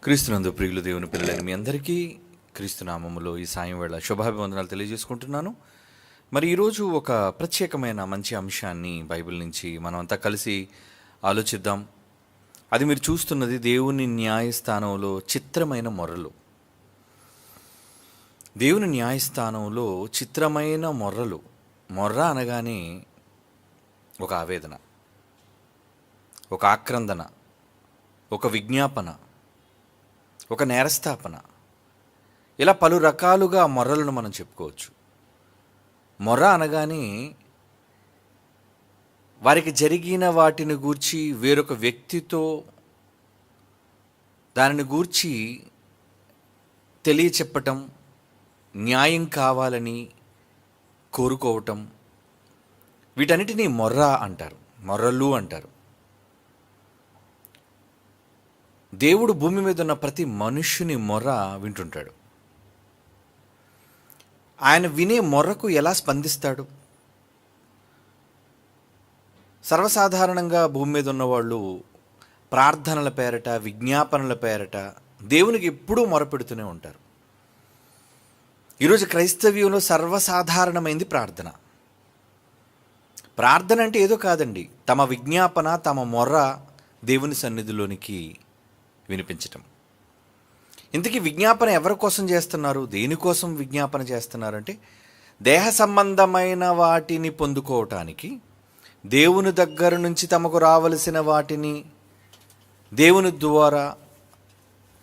క్రీస్తునందు ప్రియులు దేవుని పిల్లలైన మీ అందరికీ క్రీస్తునామములో ఈ సాయం వేళ శుభాభివందనాలు తెలియజేసుకుంటున్నాను. మరి ఈరోజు ఒక ప్రత్యేకమైన మంచి అంశాన్ని బైబిల్ నుంచి మనం అంతా కలిసి ఆలోచిద్దాం. అది మీరు చూస్తున్నది దేవుని న్యాయస్థానంలో చిత్రమైన మొర్రలు. దేవుని న్యాయస్థానంలో చిత్రమైన మొర్రలు. మొర్ర అనగానే ఒక ఆవేదన, ఒక ఆక్రందన, ఒక విజ్ఞాపన, ఒక నేరస్థాపన, ఇలా పలు రకాలుగా మొర్రలను మనం చెప్పుకోవచ్చు. మొర్ర అనగానే వారికి జరిగిన వాటిని గూర్చి వేరొక వ్యక్తితో దానిని గూర్చి తెలియచెప్పటం, న్యాయం కావాలని కోరుకోవటం, వీటన్నిటినీ మొర్ర అంటారు, మొర్రలు అంటారు. దేవుడు భూమి మీద ఉన్న ప్రతి మనుష్యుని మొర్ర వింటుంటాడు. ఆయన వినే మొర్రకు ఎలా స్పందిస్తాడు? సర్వసాధారణంగా భూమి మీద ఉన్నవాళ్ళు ప్రార్థనల పేరట, విజ్ఞాపనల పేరట దేవునికి ఎప్పుడూ మొరపెడుతూనే ఉంటారు. ఈరోజు క్రైస్తవ్యంలో సర్వసాధారణమైంది ప్రార్థన. ప్రార్థన అంటే ఏదో కాదండి, తమ విజ్ఞాపన, తమ మొర్ర దేవుని సన్నిధిలోనికి వినిపించటం. ఇంతకీ విజ్ఞాపన ఎవరి కోసం చేస్తున్నారు? దేనికోసం విజ్ఞాపన చేస్తున్నారంటే దేహ సంబంధమైన వాటిని పొందుకోవటానికి, దేవుని దగ్గర నుంచి తమకు రావలసిన వాటిని దేవుని ద్వారా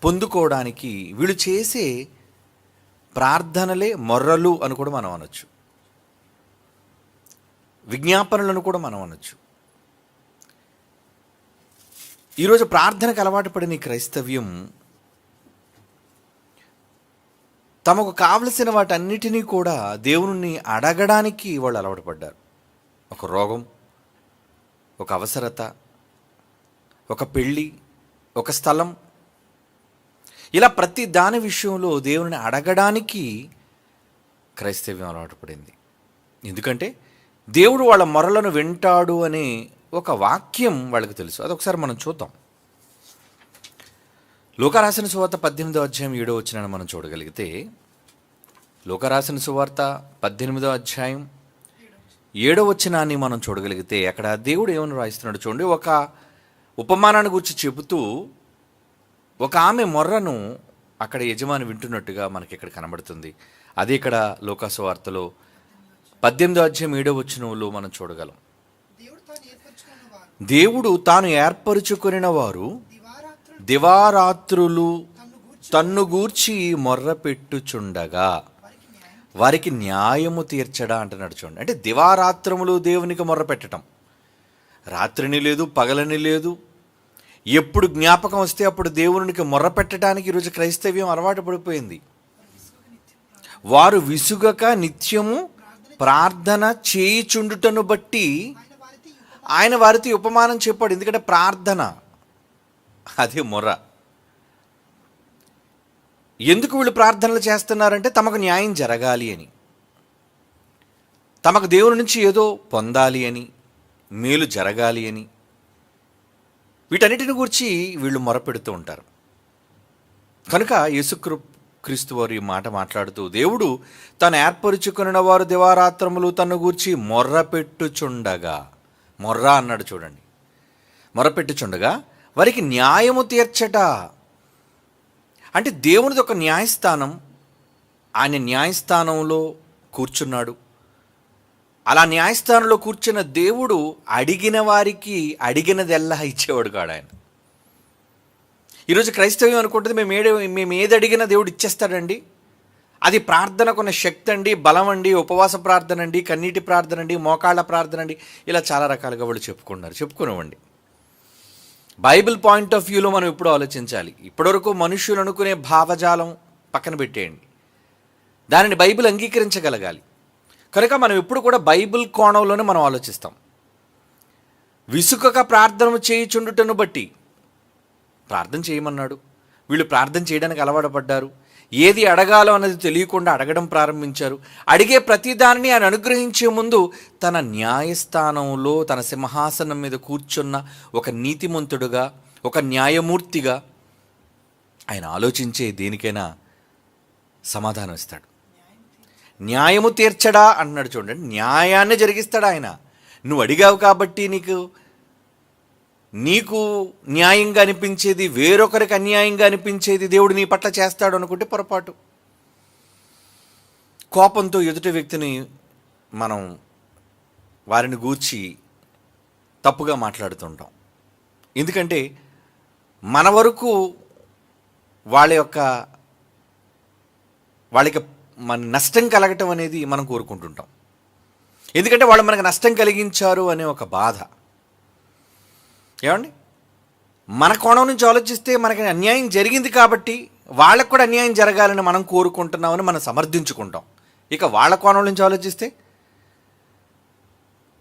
పొందుకోవడానికి వీళ్ళు చేసే ప్రార్థనలే మొర్రలు అని కూడా మనం అనొచ్చు, విజ్ఞాపనలను కూడా మనం అనొచ్చు. ఈరోజు ప్రార్థనకు అలవాటు పడిన ఈ క్రైస్తవ్యం తమకు కావలసిన వాటన్నిటినీ కూడా దేవుని అడగడానికి వాళ్ళు అలవాటు పడ్డారు. ఒక రోగం, ఒక అవసరత, ఒక పెళ్ళి, ఒక స్థలం, ఇలా ప్రతి దాని విషయంలో దేవుని అడగడానికి క్రైస్తవ్యం అలవాటు పడింది. ఎందుకంటే దేవుడు వాళ్ళ మొరలను వింటాడు అనే ఒక వాక్యం వాళ్ళకి తెలుసు. అదొకసారి మనం చూద్దాం. లూకా రాసిన సువార్త 18వ అధ్యాయం 7వ వచనాన్ని మనం చూడగలిగితే, లూకా రాసిన సువార్త 18వ అధ్యాయం 7వ వచనాన్ని మనం చూడగలిగితే అక్కడ దేవుడు ఏమని రాయిస్తున్నాడు చూడండి. ఒక ఉపమానాన్ని గురించి చెబుతూ ఒక ఆమె మొర్రను అక్కడ యజమాని వింటున్నట్టుగా మనకి ఇక్కడ కనబడుతుంది. అది ఇక్కడ లూకా సువార్తలో 18వ అధ్యాయం 7వ వచనంలో మనం చూడగలం. దేవుడు తాను ఏర్పరుచుకొనిన వారు దివారాత్రులు తన్ను గూర్చి మొర్ర పెట్టుచుండగా వారికి న్యాయము తీర్చడా అంటున్నాడు చూడండి. అంటే దివారాత్రములు దేవునికి మొర్ర పెట్టడం, రాత్రిని లేదు, పగలని లేదు, ఎప్పుడు జ్ఞాపకం వస్తే అప్పుడు దేవునికి మొర్ర పెట్టడానికి ఈరోజు క్రైస్తవ్యం అలవాటు పడిపోయింది. వారు విసుగక నిత్యము ప్రార్థన చేయుచుండుటను బట్టి ఆయన వారితో ఉపమానం చెప్పాడు. ఎందుకంటే ప్రార్థన అదే మొర్ర. ఎందుకు వీళ్ళు ప్రార్థనలు చేస్తున్నారంటే తమకు న్యాయం జరగాలి అని, తమకు దేవుని నుంచి ఏదో పొందాలి అని, మేలు జరగాలి అని, వీటన్నిటిని గురించి వీళ్ళు మొరపెడుతూ ఉంటారు. కనుక యేసుక్రీస్తు వారు ఈ మాట మాట్లాడుతూ, దేవుడు తను ఏర్పరుచుకున్న వారు దివారాత్రములు తను గూర్చి మొర్ర పెట్టుచుండగా, మొర్ర అన్నాడు చూడండి, మొరపెట్టుచుండగా వారికి న్యాయము తీర్చట. అంటే దేవునిది ఒక న్యాయస్థానం, ఆయన న్యాయస్థానంలో కూర్చున్నాడు. అలా న్యాయస్థానంలో కూర్చున్న దేవుడు అడిగిన వారికి అడిగినదెల్లా ఇచ్చేవాడు కాడు ఆయన. ఈరోజు క్రైస్తవ్యం అనుకుంటుంది మేము ఏది అడిగినా దేవుడు ఇచ్చేస్తాడండి, అది ప్రార్థనకున్న శక్తి అండి, బలం అండి, ఉపవాస ప్రార్థన అండి, కన్నీటి ప్రార్థన అండి, మోకాళ్ళ ప్రార్థన అండి, ఇలా చాలా రకాలుగా వాళ్ళు చెప్పుకునేవ్వండి. బైబిల్ పాయింట్ ఆఫ్ వ్యూలో మనం ఇప్పుడు ఆలోచించాలి. ఇప్పటివరకు మనుషులు అనుకునే భావజాలం పక్కన పెట్టేయండి, దానిని బైబిల్ అంగీకరించగలగాలి. కనుక మనం ఎప్పుడు కూడా బైబిల్ కోణంలోనే మనం ఆలోచిస్తాం. విసుకక ప్రార్థన చేయుచుండుటను బట్టి ప్రార్థన చేయమన్నాడు. వీళ్ళు ప్రార్థన చేయడానికి అలవాటు పడ్డారు. ఏది అడగాలో అన్నది తెలియకుండా అడగడం ప్రారంభించారు. అడిగే ప్రతిదానిని ఆయన అనుగ్రహించే ముందు తన న్యాయస్థానంలో తన సింహాసనం మీద కూర్చున్న ఒక నీతిమంతుడుగా, ఒక న్యాయమూర్తిగా ఆయన ఆలోచించే దేనికైనా సమాధానం ఇస్తాడు. న్యాయము తీర్చడా అంటున్నాడు చూడండి. న్యాయాన్ని జరిగిస్తాడు ఆయన. నువ్వు అడిగావు కాబట్టి నీకు న్యాయంగా అనిపించేది వేరొకరికి అన్యాయంగా అనిపించేది దేవుడు నీ పట్ల చేస్తాడు అనుకుంటే పొరపాటు. కోపంతో ఎదుటి వ్యక్తిని మనం వారిని గూర్చి తప్పుగా మాట్లాడుతుంటాం. ఎందుకంటే మన వరకు వాళ్ళకి మన నష్టం కలగటం అనేది మనం కోరుకుంటుంటాం. ఎందుకంటే వాళ్ళు మనకు నష్టం కలిగించారు అనే ఒక బాధ. ఏమండి, మన కోణం నుంచి ఆలోచిస్తే మనకి అన్యాయం జరిగింది కాబట్టి వాళ్ళకు కూడా అన్యాయం జరగాలని మనం కోరుకుంటున్నామని మనం సమర్థించుకుంటాం. ఇక వాళ్ళ కోణం నుంచి ఆలోచిస్తే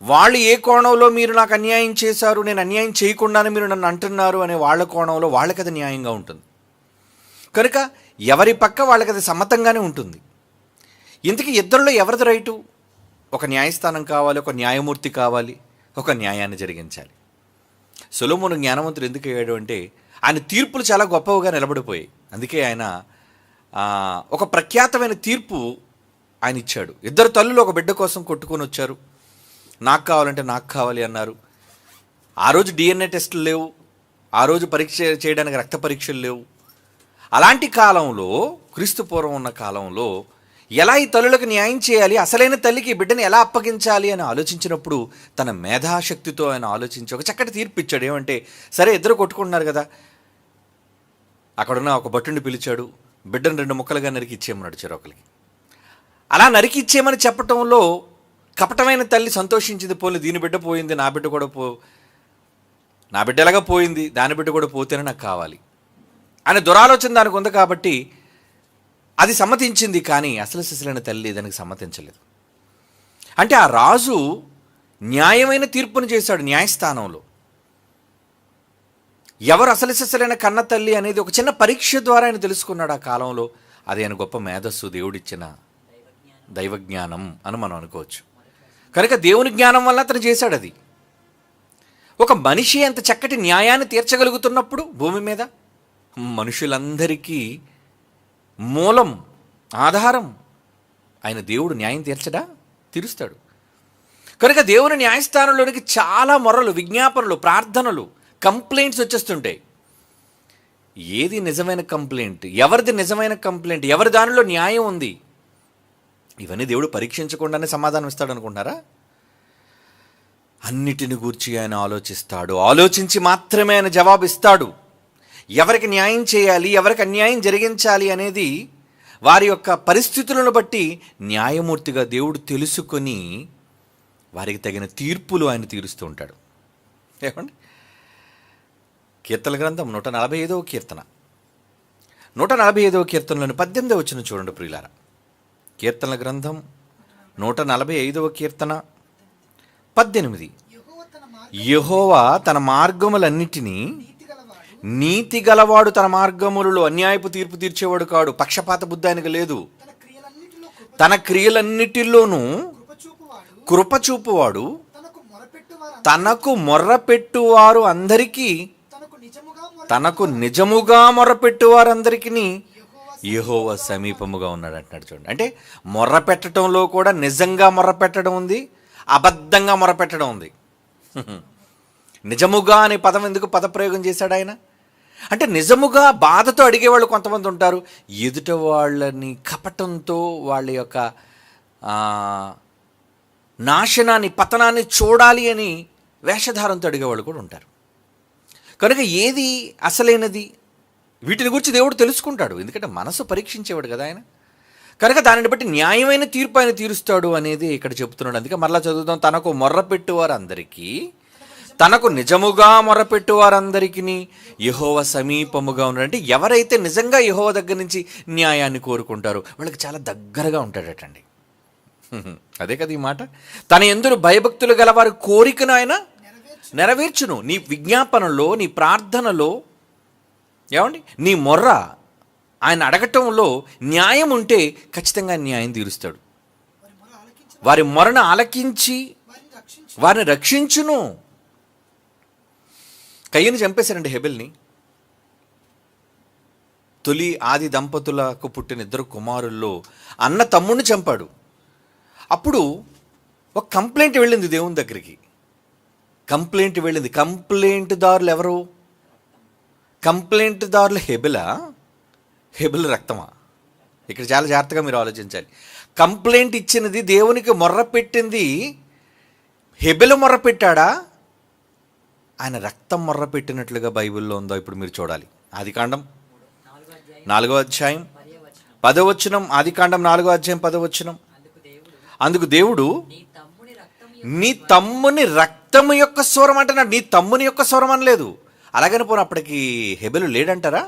వాళ్ళు ఏ కోణంలో మీరు నాకు అన్యాయం చేశారు, నేను అన్యాయం చేయకుండానే మీరు నన్ను అంటున్నారు అనే వాళ్ళ కోణంలో వాళ్ళకి అది న్యాయంగా ఉంటుంది. కనుక ఎవరి పక్క వాళ్ళకి అది సమ్మతంగానే ఉంటుంది. ఇంతకీ ఇద్దరిలో ఎవరిది రైటు? ఒక న్యాయస్థానం కావాలి, ఒక న్యాయమూర్తి కావాలి, ఒక న్యాయాన్ని జరిగించాలి. సొలొమోను జ్ఞానవంతుడు ఎందుకు అయ్యాడు అంటే ఆయన తీర్పులు చాలా గొప్పవిగా నిలబడిపోయాయి. అందుకే ఆయన ఒక ప్రఖ్యాతమైన తీర్పు ఆయన ఇచ్చాడు. ఇద్దరు తల్లులు ఒక బిడ్డ కోసం కొట్టుకొని వచ్చారు. నాకు కావాలంటే నాకు కావాలి అన్నారు. ఆ రోజు DNA టెస్టులు లేవు, ఆ రోజు పరీక్ష చేయడానికి రక్త పరీక్షలు లేవు. అలాంటి కాలంలో, క్రీస్తు పూర్వం ఉన్న కాలంలో ఎలా ఈ తల్లులకు న్యాయం చేయాలి, అసలైన తల్లికి బిడ్డని ఎలా అప్పగించాలి అని ఆలోచించినప్పుడు తన మేధాశక్తితో ఆయన ఆలోచించి ఒక చక్కటి తీర్పు ఇచ్చాడు. ఏమంటే, సరే ఇద్దరు కొట్టుకుంటున్నారు కదా, అక్కడున్న ఒక భటుని పిలిచాడు, బిడ్డను 2 ముక్కలుగా నరికి ఇచ్చేయమన్నాడు చెరొకరికి. అలా నరికి ఇచ్చేయమని చెప్పటంలో కపటమైన తల్లి సంతోషించింది. పోలే దీని బిడ్డ పోయింది, నా బిడ్డ కూడా నా బిడ్డ ఎలాగా పోయింది, దాని బిడ్డ కూడా పోతేనే నాకు కావాలి అనే దురాలోచన దానికి ఉంది కాబట్టి అది సమ్మతించింది. కానీ అసలు సిసలైన తల్లి దానికి సమ్మతించలేదు. అంటే ఆ రాజు న్యాయమైన తీర్పును చేశాడు న్యాయస్థానంలో. ఎవరు అసలు సిసలైన కన్న తల్లి అనేది ఒక చిన్న పరీక్ష ద్వారా ఆయన తెలుసుకున్నాడు ఆ కాలంలో. అది ఆయన గొప్ప మేధస్సు, దేవుడిచ్చిన దైవజ్ఞానం అని మనం అనుకోవచ్చు. కనుక దేవుని జ్ఞానం వల్ల అతను చేశాడు అది. ఒక మనిషి అంత చక్కటి న్యాయాన్ని తీర్చగలుగుతున్నప్పుడు భూమి మీద మనుషులందరికీ మూలం, ఆధారం ఆయన దేవుడు. న్యాయం తీర్చడా? తీరుస్తాడు. కనుక దేవుని న్యాయస్థానంలోనికి చాలా మొరలు, విజ్ఞాపనలు, ప్రార్థనలు, కంప్లైంట్స్ వచ్చేస్తుంటాయి. ఏది నిజమైన కంప్లైంట్, ఎవరిది నిజమైన కంప్లైంట్, ఎవరి దానిలో న్యాయం ఉంది, ఇవన్నీ దేవుడు పరీక్షించకుండానే సమాధానం ఇస్తాడు అనుకుంటున్నారా? అన్నిటిని గూర్చి ఆయన ఆలోచిస్తాడు. ఆలోచించి మాత్రమే ఆయన జవాబు ఇస్తాడు. ఎవరికి న్యాయం చేయాలి, ఎవరికి అన్యాయం జరిగించాలి అనేది వారి యొక్క పరిస్థితులను బట్టి న్యాయమూర్తిగా దేవుడు తెలుసుకొని వారికి తగిన తీర్పులు ఆయన తీరుస్తూ ఉంటాడు. ఏమండి, కీర్తన గ్రంథం 145వ కీర్తన 145వ కీర్తనలోని 18వ వచనం చూడండి ప్రియులారా. కీర్తనల గ్రంథం 145వ కీర్తన 18. యెహోవా తన మార్గములన్నిటినీ నీతి గలవాడు, తన మార్గములలో అన్యాయపు తీర్పు తీర్చేవాడు కాడు. పక్షపాత బుద్ధి ఆయనకు లేదు. తన క్రియలన్నిటిలోనూ కృపచూపువాడు, తనకు మొర్రపెట్టువారు అందరికీ, తనకు నిజముగా మొర్రపెట్టువారందరికీ యెహోవా సమీపముగా ఉన్నాడు అంటున్నాడు చూడండి. అంటే మొర్ర పెట్టడంలో కూడా నిజంగా మొర్ర పెట్టడం ఉంది, అబద్ధంగా మొర్ర పెట్టడం ఉంది. నిజముగా అనే పదం ఎందుకు పదప్రయోగం చేశాడు ఆయన అంటే, నిజముగా బాధతో అడిగేవాళ్ళు కొంతమంది ఉంటారు. ఎదుట వాళ్ళని కపటంతో వాళ్ళ యొక్క నాశనాన్ని, పతనాన్ని చూడాలి అని వేషధారంతో అడిగేవాళ్ళు కూడా ఉంటారు. కనుక ఏది అసలైనది, వీటిని గురించి దేవుడు తెలుసుకుంటాడు. ఎందుకంటే మనసు పరీక్షించేవాడు కదా ఆయన. కనుక దానిని బట్టి న్యాయమైన తీర్పు ఆయన తీరుస్తాడు అనేది ఇక్కడ చెబుతున్నాడు. అందుకే మరలా చదువుదాం. తనకు మొర్రపెట్టువారు అందరికీ, తనకు నిజముగా మొర్రపెట్టువారందరికీ యెహోవా సమీపముగా ఉన్నాడు. అంటే ఎవరైతే నిజంగా యెహోవా దగ్గర నుంచి న్యాయాన్ని కోరుకుంటారో వాళ్ళకి చాలా దగ్గరగా ఉంటాడటండి. అదే కదా ఈ మాట. తన యందు భయభక్తులు గల వారి కోరికను ఆయన నెరవేర్చును. నీ విజ్ఞాపనలో, నీ ప్రార్థనలో, ఏమండి, నీ మొర్ర ఆయన అడగటంలో న్యాయం ఉంటే ఖచ్చితంగా న్యాయం తీరుస్తాడు. వారి మొరను ఆలకించి వారిని రక్షించును. కయ్యను చంపేశారండి, హెబెల్ని. తొలి ఆది దంపతులకు పుట్టిన 2 కుమారుల్లో అన్న తమ్ముడిని చంపాడు. అప్పుడు ఒక కంప్లైంట్ వెళ్ళింది దేవుని దగ్గరికి. కంప్లైంట్దారులు ఎవరు? కంప్లైంట్దారులు హెబెలు రక్తమా? ఇక్కడ చాలా జాగ్రత్తగా మీరు ఆలోచించాలి. కంప్లైంట్ ఇచ్చినది, దేవునికి మొర్ర పెట్టింది హెబెలు మొర్ర పెట్టాడా, ఆయన రక్తం మొర్ర పెట్టినట్లుగా బైబిల్లో ఉందో ఇప్పుడు మీరు చూడాలి. ఆదికాండం 4వ అధ్యాయం 10వ వచనం. ఆదికాండం 4వ అధ్యాయం 10వ వచనం. అందుకు దేవుడు, నీ తమ్ముని రక్తము యొక్క స్వరం అంటున్నాడు. నీ తమ్ముని యొక్క స్వరం అనలేదు. అలాగని పోను అప్పటికి హెబెలు లేడంటారా?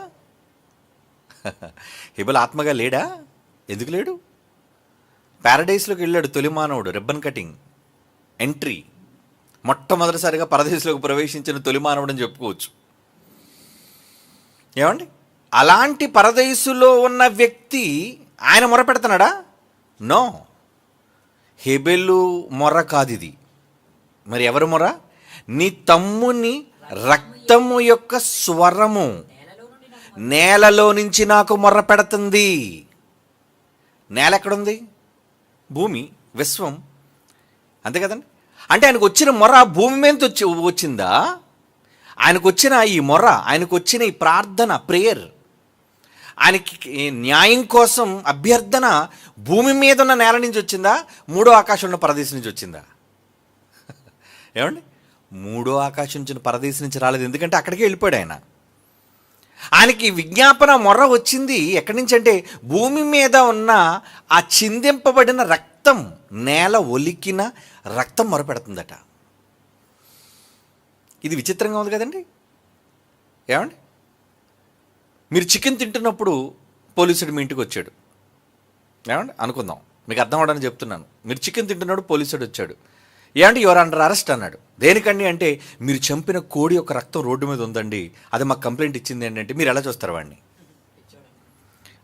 హెబెలు ఆత్మగా లేడా? ఎందుకు లేడు? ప్యారడైస్లోకి వెళ్ళాడు తొలి మానవుడు, రిబ్బన్ కటింగ్ ఎంట్రీ, మొట్టమొదటిసారిగా పరదేశంలోకి ప్రవేశించిన తొలి మానవుడు అని చెప్పుకోవచ్చు. ఏమండి, అలాంటి పరదేశులో ఉన్న వ్యక్తి ఆయన మొర పెడుతున్నాడా? నో, హెబెలు మొర కాదు ఇది. మరి ఎవరు మొర? నీ తమ్ముని రక్తము యొక్క స్వరము నేలలో నుంచి నాకు మొర్ర పెడుతుంది. నేల ఎక్కడుంది? భూమి, విశ్వం, అంతే కదండి. అంటే ఆయనకు వచ్చిన మొర భూమి మీద వచ్చిందా? ఆయనకు వచ్చిన ఈ మొర, ఆయనకు వచ్చిన ఈ ప్రార్థన, ప్రేయర్, ఆయనకి న్యాయం కోసం అభ్యర్థన భూమి మీద ఉన్న నేల నుంచి వచ్చిందా? మూడో ఆకాశం ఉన్న పరదేశం నుంచి వచ్చిందా? ఏమండి, మూడో ఆకాశం నుంచి పరదేశం నుంచి రాలేదు. ఎందుకంటే అక్కడికే వెళ్ళిపోయాడు ఆయన. ఆయనకి విజ్ఞాపన మొర్ర వచ్చింది ఎక్కడి నుంచి అంటే భూమి మీద ఉన్న ఆ చిందింపబడిన రక్తం, నేల ఒలికిన రక్తం మొరపెడుతుందట. ఇది విచిత్రంగా ఉంది కదండి. ఏమండి, మీరు చికెన్ తింటున్నప్పుడు పోలీసుడు మీ ఇంటికి వచ్చాడు. ఏమండి, అనుకుందాం, మీకు అర్థం అవడానికి చెప్తున్నాను. మీరు చికెన్ తింటున్నప్పుడు పోలీసుడు వచ్చాడు. ఏమంటే యువర్ అండర్ అరెస్ట్ అన్నాడు. దేనికండి అంటే మీరు చంపిన కోడి యొక్క రక్తం రోడ్డు మీద ఉందండి, అది మాకు కంప్లైంట్ ఇచ్చింది ఏంటంటే మీరు ఎలా చూస్తారు వాడిని?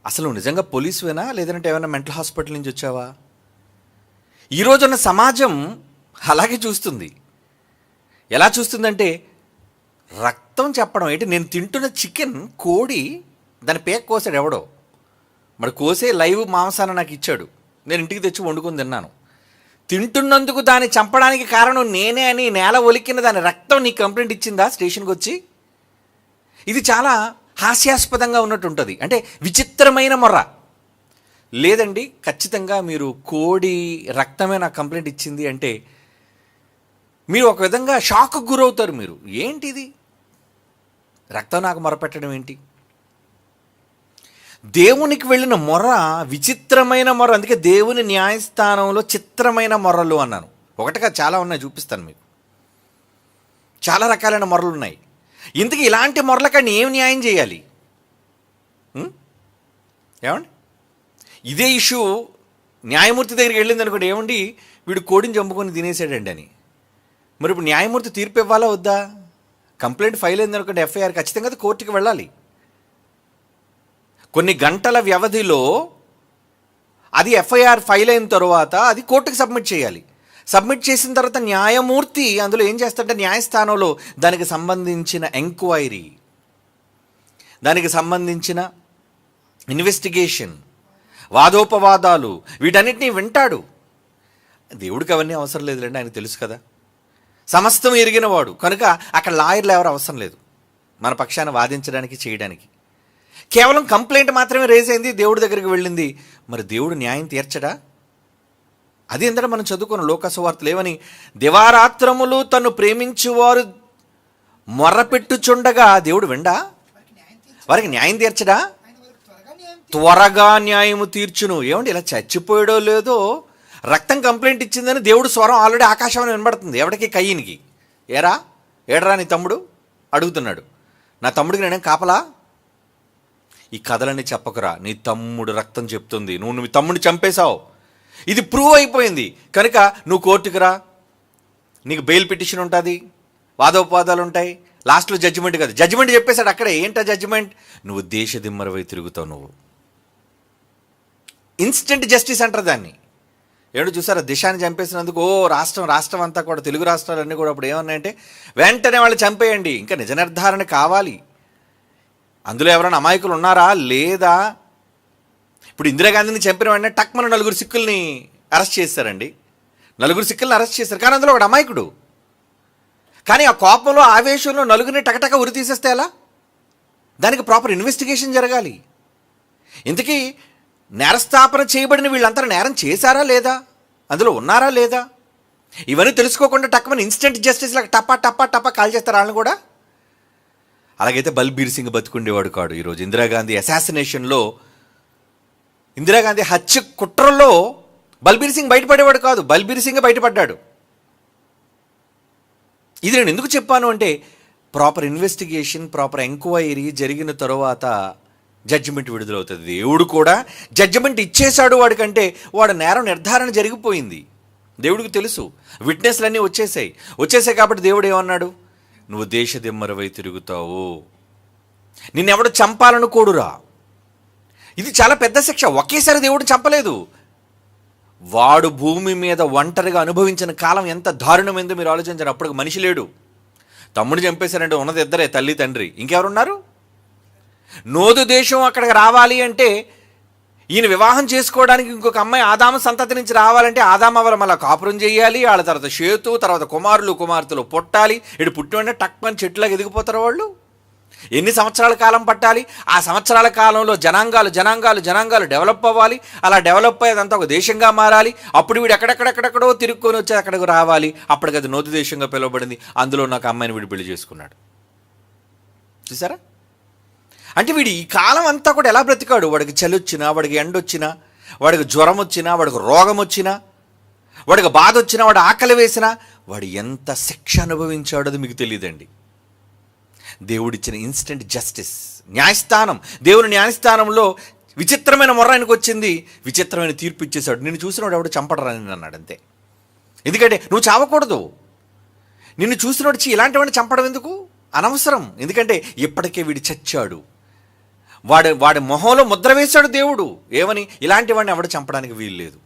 అసలు నువ్వు నిజంగా పోలీసువేనా, లేదంటే ఏమైనా మెంటల్ హాస్పిటల్ నుంచి వచ్చావా? ఈరోజున్న సమాజం అలాగే చూస్తుంది. ఎలా చూస్తుందంటే రక్తం చెప్పడం ఏంటి? నేను తింటున్న చికెన్, కోడి, దాని పేక కోసాడు ఎవడో, మరి కోసే లైవ్ మాంసాన్ని నాకు ఇచ్చాడు, నేను ఇంటికి తెచ్చి వండుకొని తిన్నాను. తింటున్నందుకు దాన్ని చంపడానికి కారణం నేనే అని నేల ఒలికిన దాని రక్తం నీకు కంప్లైంట్ ఇచ్చిందా స్టేషన్కి వచ్చి? ఇది చాలా హాస్యాస్పదంగా ఉన్నట్టు ఉంటుంది. అంటే విచిత్రమైన మొర్ర. లేదండి, ఖచ్చితంగా మీరు కోడి రక్తమే నాకు కంప్లైంట్ ఇచ్చింది అంటే మీరు ఒక విధంగా షాక్కు గురవుతారు. మీరు ఏంటిది, రక్తం నాకు మొరపెట్టడం ఏంటి? దేవునికి వెళ్ళిన మొర్ర విచిత్రమైన మొర్ర. అందుకే దేవుని న్యాయస్థానంలో చిత్రమైన మొర్రలు అన్నాను. ఒకటిగా చాలా ఉన్నాయి, చూపిస్తాను మీకు. చాలా రకాలైన మొర్రలు ఉన్నాయి. ఇంతకీ ఇలాంటి మొర్రలకని ఏం న్యాయం చేయాలి? ఏమండి, ఇదే ఇష్యూ న్యాయమూర్తి దగ్గరికి వెళ్ళింది అనుకోండి, ఏమండి వీడు కోడిని చంపుకొని తినేసాడండి అని. మరి ఇప్పుడు న్యాయమూర్తి తీర్పు ఇవ్వాలా వద్దా? కంప్లైంట్ ఫైల్ అయింది అనుకోండి, ఎఫ్ఐఆర్, ఖచ్చితంగా అది కోర్టుకి వెళ్ళాలి. కొన్ని గంటల వ్యవధిలో అది ఎఫ్ఐఆర్ ఫైల్ అయిన తర్వాత అది కోర్టుకి సబ్మిట్ చేయాలి. సబ్మిట్ చేసిన తర్వాత న్యాయమూర్తి అందులో ఏం చేస్తాడంటే న్యాయస్థానంలో దానికి సంబంధించిన ఎంక్వైరీ, దానికి సంబంధించిన ఇన్వెస్టిగేషన్, వాదోపవాదాలు, వీటన్నిటినీ వింటాడు. దేవుడికి అవన్నీ అవసరం లేదులేండి, ఆయన తెలుసు కదా, సమస్తం ఎరిగినవాడు కనుక అక్కడ లాయర్లు ఎవరు అవసరం లేదు మన పక్షాన వాదించడానికి, చేయడానికి. కేవలం కంప్లైంట్ మాత్రమే రేజ్ అయింది, దేవుడి దగ్గరికి వెళ్ళింది. మరి దేవుడు న్యాయం తీర్చడా? అది ఎందుకంటే మనం చదువుకున్న లోకసువార్తలు ఏమని, దివారాత్రములు తను ప్రేమించువారు మొర్రపెట్టుచుండగా దేవుడు విండా? వారికి న్యాయం తీర్చడా? త్వరగా న్యాయము తీర్చును. ఏమండి, ఇలా చచ్చిపోయాడో లేదో రక్తం కంప్లైంట్ ఇచ్చిందని దేవుడు స్వరం ఆల్రెడీ ఆకాశంలో వినబడుతుంది. ఎవడికి? కయ్యనికి. ఏడరా నీ తమ్ముడు అడుగుతున్నాడు. నా తమ్ముడికి నేనేం కాపలా? ఈ కథలని చెప్పకురా, నీ తమ్ముడు రక్తం చెప్తుంది, నువ్వు నీ తమ్ముడిని చంపేశావు, ఇది ప్రూవ్ అయిపోయింది కనుక నువ్వు కోర్టుకు రా, నీకు బెయిల్ పిటిషన్ ఉంటుంది, వాదోపవాదాలు ఉంటాయి, లాస్ట్లో జడ్జిమెంట్ కాదు. జడ్జిమెంట్ చెప్పేశాడు అక్కడే. ఏంటా జడ్జిమెంట్? నువ్వు దేశదిమ్మరవై తిరుగుతావు, నువ్వు ఇన్స్టెంట్ జస్టిస్ అంటారు దాన్ని. ఏడు చూసారా, దిశాని చంపేసినందుకు రాష్ట్రం అంతా కూడా, తెలుగు రాష్ట్రాలన్నీ కూడా అప్పుడు ఏమన్నాయంటే వెంటనే వాళ్ళు చంపేయండి, ఇంకా నిజ నిర్ధారణ కావాలి. అందులో ఎవరైనా అమాయకులు ఉన్నారా లేదా? ఇప్పుడు ఇందిరాగాంధీని చంపిన వెంటనే టక్మన నలుగురు సిక్కుల్ని అరెస్ట్ చేశారండి. నలుగురు సిక్కుల్ని అరెస్ట్ చేశారు, కానీ అందులో ఒకడు అమాయకుడు. కానీ ఆ కోపంలో ఆవేశంలో నలుగురిని టకటక ఉరి తీసేస్తే ఎలా? దానికి ప్రాపర్ ఇన్వెస్టిగేషన్ జరగాలి. ఇంతకీ నేరస్థాపన చేయబడిన వీళ్ళంతా నేరం చేశారా లేదా, అందులో ఉన్నారా లేదా, ఇవన్నీ తెలుసుకోకుండా టక్మని ఇన్స్టెంట్ జస్టిస్ లాగా టపా టపా టపా కాల్ చేస్తారు వాళ్ళని కూడా. అలాగైతే బల్బీర్ సింగ్ బతుకుండేవాడు కాడు. ఈరోజు ఇందిరాగాంధీ అసాసినేషన్లో, ఇందిరాగాంధీ హత్య కుట్రలో బల్బీర్ సింగ్ బయటపడేవాడు కాదు, బల్బీర్ సింగ్ బయటపడ్డాడు. ఇది నేను ఎందుకు చెప్పాను అంటే, ప్రాపర్ ఇన్వెస్టిగేషన్, ప్రాపర్ ఎంక్వైరీ జరిగిన తరువాత జడ్జిమెంట్ విడుదలవుతుంది. దేవుడు కూడా జడ్జిమెంట్ ఇచ్చేశాడు వాడికంటే, వాడు నేరం నిర్ధారణ జరిగిపోయింది. దేవుడికి తెలుసు, విట్నెస్లన్నీ వచ్చేసాయి కాబట్టి దేవుడు ఏమన్నాడు? నువ్వు దేశదిమ్మరవై తిరుగుతావు, నిన్నెవడు చంపాలనుకోడురా. ఇది చాలా పెద్ద శిక్ష. ఒకేసారి దేవుడు చంపలేదు. వాడు భూమి మీద ఒంటరిగా అనుభవించిన కాలం ఎంత దారుణమైందో మీరు ఆలోచించారు. అప్పుడు మనిషి లేడు. తమ్ముడు చంపేశారంటే ఉన్నది ఇద్దరే, తల్లి తండ్రి, ఇంకెవరున్నారు? నోదు దేశం అక్కడికి రావాలి అంటే, ఈయన వివాహం చేసుకోవడానికి ఇంకొక అమ్మాయి ఆదాము సంతతి నుంచి రావాలంటే ఆదాము వాళ్ళ మళ్ళీ కాపురం చేయాలి, వాళ్ళ తర్వాత షేతు, తర్వాత కుమార్తెలు పుట్టాలి. ఇటు పుట్టిన టక్మని చెట్టులాగా ఎదిగిపోతారు వాళ్ళు. ఎన్ని సంవత్సరాల కాలం పట్టాలి? ఆ సంవత్సరాల కాలంలో జనాంగాలు డెవలప్ అవ్వాలి. అలా డెవలప్ అయ్యేదంతా ఒక దేశంగా మారాలి. అప్పుడు వీడు ఎక్కడెక్కడో తిరుక్కొని వచ్చి అక్కడికి రావాలి. అప్పటికి అది నోదు దేశంగా పిలువబడింది. అందులో నాకు అమ్మాయిని వీడు పెళ్లి చేసుకున్నాడు. చూసారా? అంటే వీడు ఈ కాలం అంతా కూడా ఎలా బ్రతికాడు? వాడికి చలి వచ్చినా, వాడికి ఎండ వచ్చినా, వాడికి జ్వరం వచ్చినా, వాడికి రోగం వచ్చినా, వాడికి బాధ వచ్చినా, వాడు ఆకలి వేసినా, వాడు ఎంత శిక్ష అనుభవించాడో అది మీకు తెలియదండి. దేవుడిచ్చిన ఇన్స్టెంట్ జస్టిస్, న్యాయస్థానం, దేవుని న్యాయస్థానంలో విచిత్రమైన మొర్ర ఆయనకు వచ్చింది, విచిత్రమైన తీర్పు ఇచ్చేశాడు. నిన్ను చూసినవాడు ఎవడు చంపడరని అన్నాడు అంతే. ఎందుకంటే నువ్వు చావకూడదు. నిన్ను చూసినవాడు ఇలాంటివాడిని చంపడం ఎందుకు, అనవసరం. ఎందుకంటే ఇప్పటికే వీడు చచ్చాడు. వాడి మొహంలో ముద్ర వేశాడు దేవుడు. ఏమని? ఇలాంటి వాడిని ఎవడు చంపడానికి వీలు లేదు.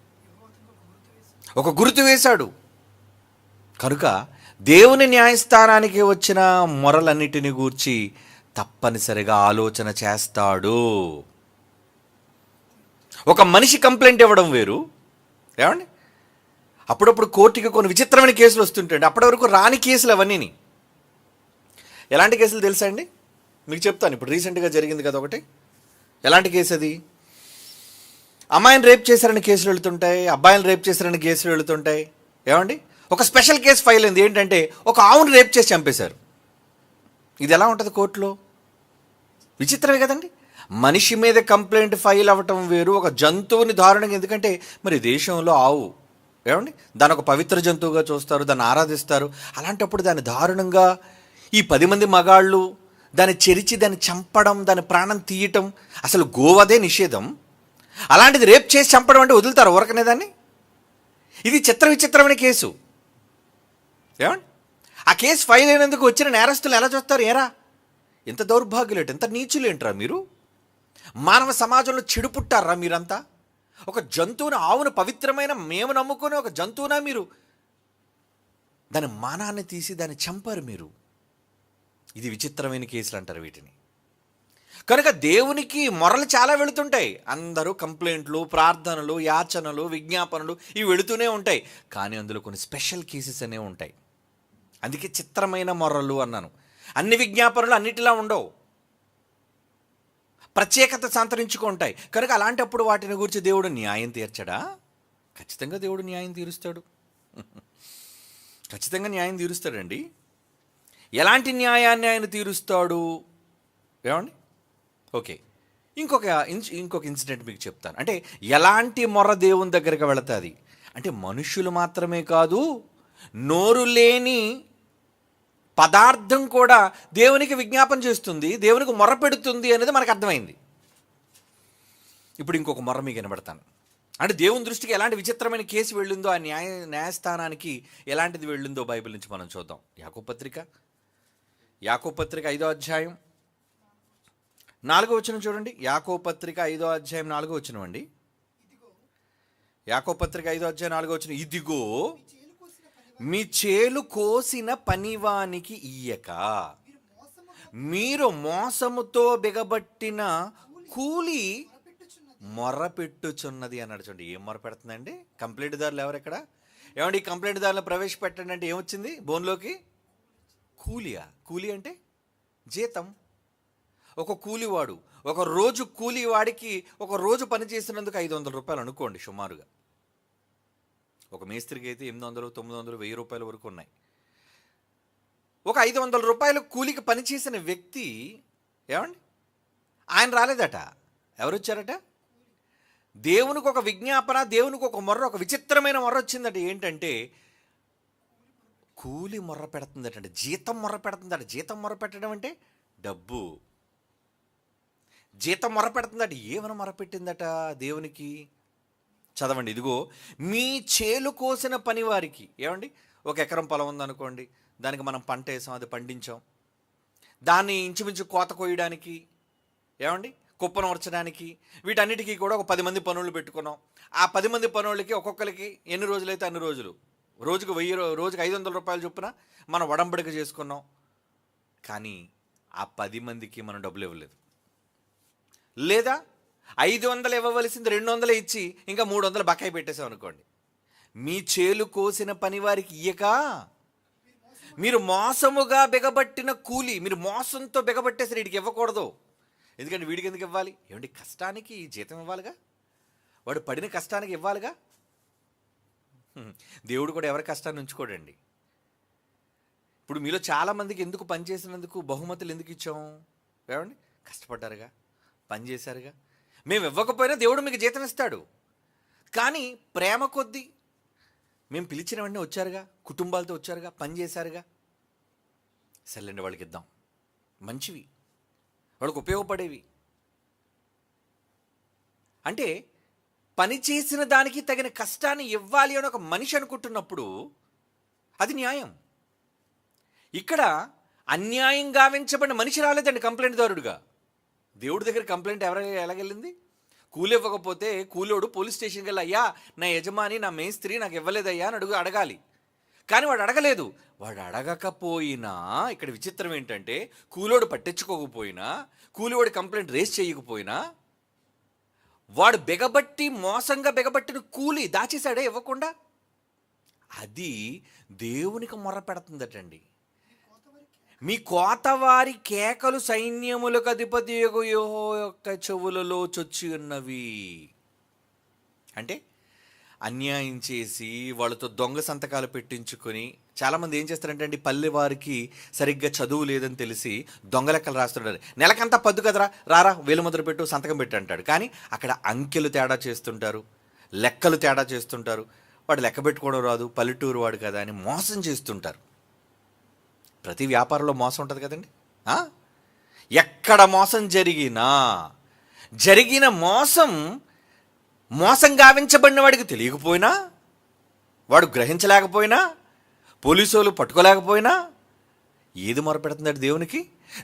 ఒక గుర్తు వేశాడు. కనుక దేవుని న్యాయస్థానానికి వచ్చిన మొరలన్నిటిని గూర్చి తప్పనిసరిగా ఆలోచన చేస్తాడు. ఒక మనిషి కంప్లైంట్ ఇవ్వడం వేరు, ఏమండి? అప్పుడప్పుడు కోర్టుకి కొన్ని విచిత్రమైన కేసులు వస్తుంటాయండి. అప్పటి వరకు రాని కేసులు అవన్నీ. ఎలాంటి కేసులు తెలుసా అండి? మీకు చెప్తాను. ఇప్పుడు రీసెంట్గా జరిగింది కదా ఒకటి. ఎలాంటి కేసు అది? అమ్మాయిని రేప్ చేశారని కేసులు వెళుతుంటాయి, అబ్బాయిని రేప్ చేశారని కేసులు వెళుతుంటాయి. ఏమండి? ఒక స్పెషల్ కేసు ఫైల్ అయింది. ఏంటంటే ఒక ఆవును రేప్ చేసి చంపేశారు. ఇది ఎలా ఉంటుంది కోర్టులో? విచిత్రమే కదండి. మనిషి మీద కంప్లైంట్ ఫైల్ అవ్వటం వేరు, ఒక జంతువుని దారుణంగా. ఎందుకంటే మరి దేశంలో ఆవు, ఏమండి, దాని ఒక పవిత్ర జంతువుగా చూస్తారు, దాన్ని ఆరాధిస్తారు. అలాంటప్పుడు దాన్ని దారుణంగా ఈ 10 మంది మగాళ్ళు దాన్ని చెరిచి దాన్ని చంపడం, దాని ప్రాణం తీయటం, అసలు గోవదే నిషేధం. అలాంటిది రేప్ చేసి చంపడం అంటే వదులుతారు ఊరకనే దాన్ని? ఇది విచిత్రమైన కేసు. ఏమండి? ఆ కేసు ఫైల్ అయినందుకు వచ్చిన నేరస్తులు ఎలా చూస్తారు? ఏరా ఎంత దౌర్భాగ్యులేంటి, ఎంత నీచులేంట్రా మీరు, మానవ సమాజంలో చెడు పుట్టారా మీరంతా? ఒక జంతువును, ఆవును పవిత్రమైన మేము నమ్ముకునే ఒక జంతువునా మీరు? దాని మానాన్ని తీసి దాన్ని చంపారు మీరు. ఇది విచిత్రమైన కేసులు అంటారు వీటిని. కనుక దేవునికి మొరలు చాలా వెళుతుంటాయి. అందరూ కంప్లైంట్లు, ప్రార్థనలు, యాచనలు, విజ్ఞాపనలు ఇవి వెళుతూనే ఉంటాయి. కానీ అందులో కొన్ని స్పెషల్ కేసెస్ అనేవి ఉంటాయి. అందుకే చిత్రమైన మొర్రలు అన్నాను. అన్ని విజ్ఞాపనలు అన్నిటిలా ఉండవు, ప్రత్యేకత సంతరించుకుంటాయి. కనుక అలాంటప్పుడు వాటిని గురించి దేవుడు న్యాయం తీర్చడా? ఖచ్చితంగా దేవుడు న్యాయం తీరుస్తాడు. ఖచ్చితంగా న్యాయం తీరుస్తాడండి. ఎలాంటి న్యాయాన్ని ఆయన తీరుస్తాడు? ఏమండి? ఓకే, ఇంకొక ఇన్సిడెంట్ మీకు చెప్తాను. అంటే ఎలాంటి మొర్ర దేవుని దగ్గరికి వెళుతుంది అంటే, మనుషులు మాత్రమే కాదు, నోరు లేని పదార్థం కూడా దేవునికి విజ్ఞాపన చేస్తుంది, దేవునికి మొర్ర పెడుతుంది అనేది మనకు అర్థమైంది. ఇప్పుడు ఇంకొక మొర్ర మీకు వినబడతాను. అంటే దేవుని దృష్టికి ఎలాంటి విచిత్రమైన కేసు వెళ్ళిందో, ఆ న్యాయస్థానానికి ఎలాంటిది వెళ్ళిందో బైబిల్ నుంచి మనం చూద్దాం. యాకోబు పత్రిక 5వ అధ్యాయం 4వ వచనం చూడండి. యాకోబు పత్రిక 5వ అధ్యాయం 4వ వచనం అండి. యాకోబు పత్రిక 5వ అధ్యాయం 4వ వచనం, ఇదిగో మీ చేలు కోసిన పనివానికి ఇయ్యక మీరు మోసముతో బిగబట్టిన కూలి మొర్రపెట్టుచున్నది అన్నాడు. చూడండి, ఏం మొరపెడుతుందండి? కంప్లైంట్ దారులు ఎవరు ఇక్కడ? ఏమండి, ఈ కంప్లైంట్ దారులు ప్రవేశపెట్టండి అంటే ఏమొచ్చింది బోన్లోకి? కూలియా? కూలి అంటే జీతం. ఒక కూలివాడు, ఒక రోజు కూలివాడికి ఒక రోజు పని చేసినందుకు 500 రూపాయలు అనుకోండి సుమారుగా. ఒక మేస్త్రికి అయితే 800, 900, 1000 రూపాయల వరకు ఉన్నాయి. ఒక 500 రూపాయలు కూలికి పనిచేసిన వ్యక్తి, ఏమండి, ఆయన రాలేదట. ఎవరు వచ్చారట? దేవునికి ఒక విజ్ఞాపన, దేవునికి ఒక మొర్ర, ఒక విచిత్రమైన మొర్ర వచ్చిందట. ఏంటంటే కూలి మొర్ర పెడుతుందట, జీతం మొర్ర పెడుతుందట. జీతం మొర్ర పెట్టడం అంటే డబ్బు. జీతం మొర్ర పెడుతుందట. ఏమైనా మొర్ర పెట్టిందట దేవునికి? చదవండి, ఇదిగో మీ చేలు కోసిన పని వారికి. ఏమండి, ఒక ఎకరం పొలం ఉందనుకోండి, దానికి మనం పంట వేసాం, అది పండించాం, దాన్ని ఇంచుమించు కోత కోయడానికి, ఏమండి, కుప్పను ఉడచడానికి, వీటన్నిటికీ కూడా ఒక 10 మంది పనులు పెట్టుకున్నాం. ఆ 10 మంది పనులకి ఒక్కొక్కరికి ఎన్ని రోజులైతే అన్ని రోజులు, రోజుకు 1000, రోజుకి 500 రూపాయలు చొప్పున మనం ఒడంబడిక చేసుకున్నాం. కానీ ఆ 10 మందికి మనం డబ్బులు ఇవ్వలేదు. లేదా 500 ఇవ్వవలసింది 200 ఇచ్చి ఇంకా 300 బకాయి పెట్టేసాం అనుకోండి. మీ చేలు కోసిన పని వారికి ఇయ్యక మీరు మోసముగా బిగబట్టిన కూలి, మీరు మోసంతో బిగబట్టేసి వీడికి ఇవ్వకూడదు. ఎందుకంటే వీడికి ఎందుకు ఇవ్వాలి? ఏమండి, కష్టానికి జీతం ఇవ్వాలిగా, వాడు పడిన కష్టానికి ఇవ్వాలిగా. దేవుడు కూడా ఎవరి కష్టాన్ని ఉంచుకోడండి. ఇప్పుడు మీలో చాలామందికి ఎందుకు పని చేసినందుకు బహుమతులు ఎందుకు ఇచ్చాము? ఏమండి, కష్టపడ్డారుగా, పని చేశారుగా. మేము ఇవ్వకపోయినా దేవుడు మీకు జీతం ఇస్తాడు. కానీ ప్రేమ కొద్దీ మేము పిలిచిన వెంటనే వచ్చారుగా, కుటుంబాలతో వచ్చారుగా, పని చేశారుగా, సర్లేండి వాళ్ళకి ఇద్దాం, మంచివి, వాళ్ళకు ఉపయోగపడేవి. అంటే పని చేసిన దానికి తగిన కష్టాన్ని ఇవ్వాలి అని ఒక మనిషి అనుకుంటున్నప్పుడు అది న్యాయం. ఇక్కడ అన్యాయం గావించబడిన మనిషి రాలేదండి కంప్లైంట్ దారుడుగా. దేవుడి దగ్గర కంప్లైంట్ ఎలాగెళ్ళింది? కూలి ఇవ్వకపోతే కూలోడు పోలీస్ స్టేషన్కి వెళ్ళి, అయ్యా నా యజమాని, నా మేస్త్రి నాకు ఇవ్వలేదయ్యా అని అడగాలి. కానీ వాడు అడగలేదు. వాడు అడగకపోయినా ఇక్కడ విచిత్రం ఏంటంటే, కూలోడు పట్టించుకోకపోయినా, కూలివాడి కంప్లైంట్ రేస్ చేయకపోయినా, వాడు బెగబట్టి మోసంగా బెగబట్టిన కూలి దాచేశాడే ఇవ్వకుండా. అది దేవునికి మొర్ర పెడుతుందటండి. మీ కోతవారి కేకలు సైన్యములకు అధిపతి యెహోవా యొక్క చెవులలో చొచ్చి ఉన్నవి. అంటే అన్యాయం చేసి వాళ్ళతో దొంగ సంతకాలు పెట్టించుకొని, చాలామంది ఏం చేస్తారంటే అండి, పల్లె వారికి సరిగ్గా చదువు లేదని తెలిసి దొంగ లెక్కలు రాస్తుంటారు. నెలకంతా పద్దు కదరా, రారా వేలుముద్ర పెట్టు, సంతకం పెట్టి అంటాడు. కానీ అక్కడ అంకెలు తేడా చేస్తుంటారు, లెక్కలు తేడా చేస్తుంటారు. వాడు లెక్క పెట్టుకోవడం రాదు, పల్లెటూరు వాడు కదా అని మోసం చేస్తుంటారు. ప్రతి వ్యాపారంలో మోసం ఉంటుంది కదండి. ఎక్కడ మోసం జరిగిన మోసం గావించబడిన వాడికి తెలియకపోయినా, వాడు గ్రహించలేకపోయినా, పోలీసు వాళ్ళు పట్టుకోలేకపోయినా, ఏది మొరపెడుతుందంటే దేవునికి?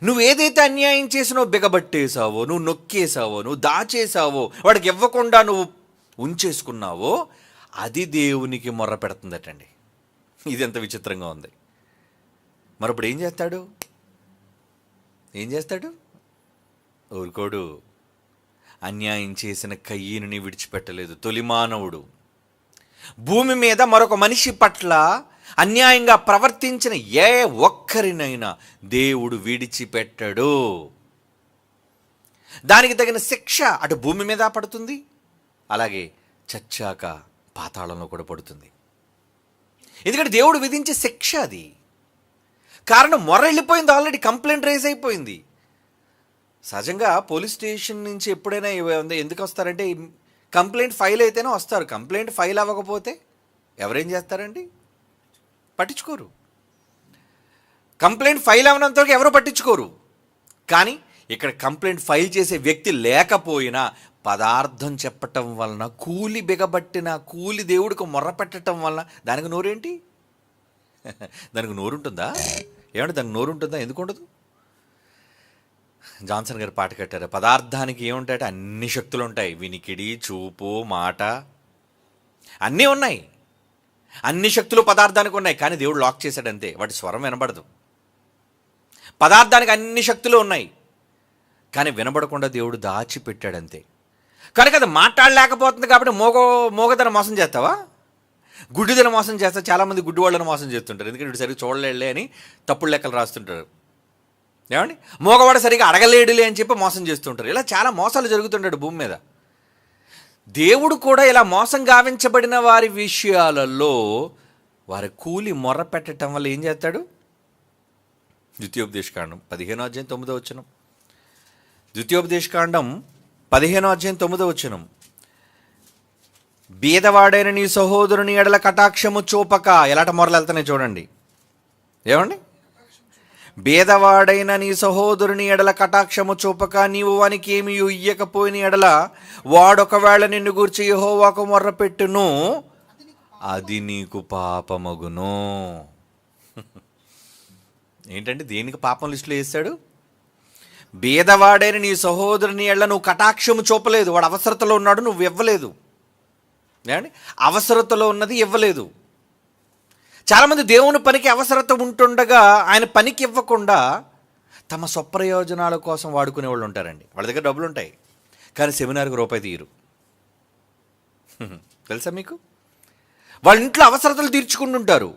నువ్వు ఏదైతే అన్యాయం చేసినో, బిగబట్టేశావో, నువ్వు నొక్కేశావో, నువ్వు దాచేశావో, వాడికి ఇవ్వకుండా నువ్వు ఉంచేసుకున్నావో, అది దేవునికి మొర్ర పెడుతుందటండి. ఇది ఎంత విచిత్రంగా ఉంది. మరప్పుడు ఏం చేస్తాడు? ఊరుకోడు. అన్యాయం చేసిన కయ్యీనుని విడిచిపెట్టలేదు. తొలిమానవుడు భూమి మీద మరొక మనిషి పట్ల అన్యాయంగా ప్రవర్తించిన ఏ ఒక్కరినైనా దేవుడు విడిచిపెట్టడు. దానికి తగిన శిక్ష అటు భూమి మీద పడుతుంది, అలాగే చచ్చాక పాతాళంలో కూడా పడుతుంది. ఎందుకంటే దేవుడు విధించే శిక్ష అది. కారణం మొర్ర వెళ్ళిపోయింది, ఆల్రెడీ కంప్లైంట్ రైజ్ అయిపోయింది. సహజంగా పోలీస్ స్టేషన్ నుంచి ఎప్పుడైనా ఎందుకు వస్తారంటే, కంప్లైంట్ ఫైల్ అయితేనే వస్తారు. కంప్లైంట్ ఫైల్ అవ్వకపోతే ఎవరేం చేస్తారండి? పట్టించుకోరు. కంప్లైంట్ ఫైల్ అవ్వనంత వరకు ఎవరు పట్టించుకోరు. కానీ ఇక్కడ కంప్లైంట్ ఫైల్ చేసే వ్యక్తి లేకపోయినా పదార్థం చెప్పటం వలన, కూలి బిగబట్టిన కూలి దేవుడికి మొర్ర పెట్టడం వలన దానికి నోరేంటి? దానికి నోరుంటుందా? ఏమంటే దానికి నోరుంటుందా? ఎందుకు ఉండదు? జాన్సన్ గారు పాట కట్టారు, పదార్థానికి ఏముంటాయంటే అన్ని శక్తులు ఉంటాయి. వినికిడి, చూపు, మాట అన్నీ ఉన్నాయి. అన్ని శక్తులు పదార్థానికి ఉన్నాయి. కానీ దేవుడు లాక్ చేశాడు అంతే, వాటి స్వరం వినబడదు. పదార్థానికి అన్ని శక్తులు ఉన్నాయి, కానీ వినబడకుండా దేవుడు దాచిపెట్టాడంతే. కనుక అది మాట్లాడలేకపోతుంది కాబట్టి మోగదన మోసం చేస్తావా? గుడ్డిదన మోసం చేస్తా. చాలామంది గుడ్డి వాళ్ళని మోసం చేస్తుంటారు, ఎందుకంటే వీడు సరిగ్గా చూడలేడులే అని తప్పుడు లెక్కలు రాస్తుంటారు. ఏమండి, మోగవాడు సరిగ్గా అడగలేడులే అని చెప్పి మోసం చేస్తుంటారు. ఇలా చాలా మోసాలు జరుగుతుంటాడు భూమి మీద. దేవుడు కూడా ఇలా మోసం గావించబడిన వారి విషయాలలో వారి కూలి మొర్ర పెట్టడం వల్ల ఏం చేస్తాడు? ద్వితీయోపదేశకాండం 15వ అధ్యాయం 9వ వచనం. ద్వితీయోపదేశకాండం 15వ అధ్యాయం 9వ వచనం. బీదవాడైన నీ సహోదరుని ఎడల కటాక్షము చూపక. ఎలాంటి మొరలు వెళ్తున్నాయి చూడండి. ఏమండి, బీదవాడైన నీ సహోదరుని ఎడల కటాక్షము చూపక, నీవు వానికి ఏమి ఇయ్యకపోయిన ఎడల వాడొకవేళ నిన్ను గూర్చి యెహోవాకు మొర్రపెట్టును, అది నీకు పాపమగును. ఏంటంటే దేనికి పాపం లిస్టులో వేస్తాడు? బీదవాడైన నీ సహోదరుని ఎడల నువ్వు కటాక్షము చూపలేదు, వాడు అవసరతలో ఉన్నాడు, నువ్వు ఇవ్వలేదు. ఏమండి, అవసరతలో ఉన్నది ఇవ్వలేదు. చాలామంది దేవుని పనికి అవసరత ఉంటుండగా ఆయన పనికి ఇవ్వకుండా తమ స్వప్రయోజనాల కోసం వాడుకునే వాళ్ళు ఉంటారండి. వాళ్ళ దగ్గర డబ్బులు ఉంటాయి, కానీ సెమినార్కి రూపాయి తీయరు. తెలుసా మీకు? వాళ్ళ ఇంట్లో అవసరతలు తీర్చుకుంటుంటారు,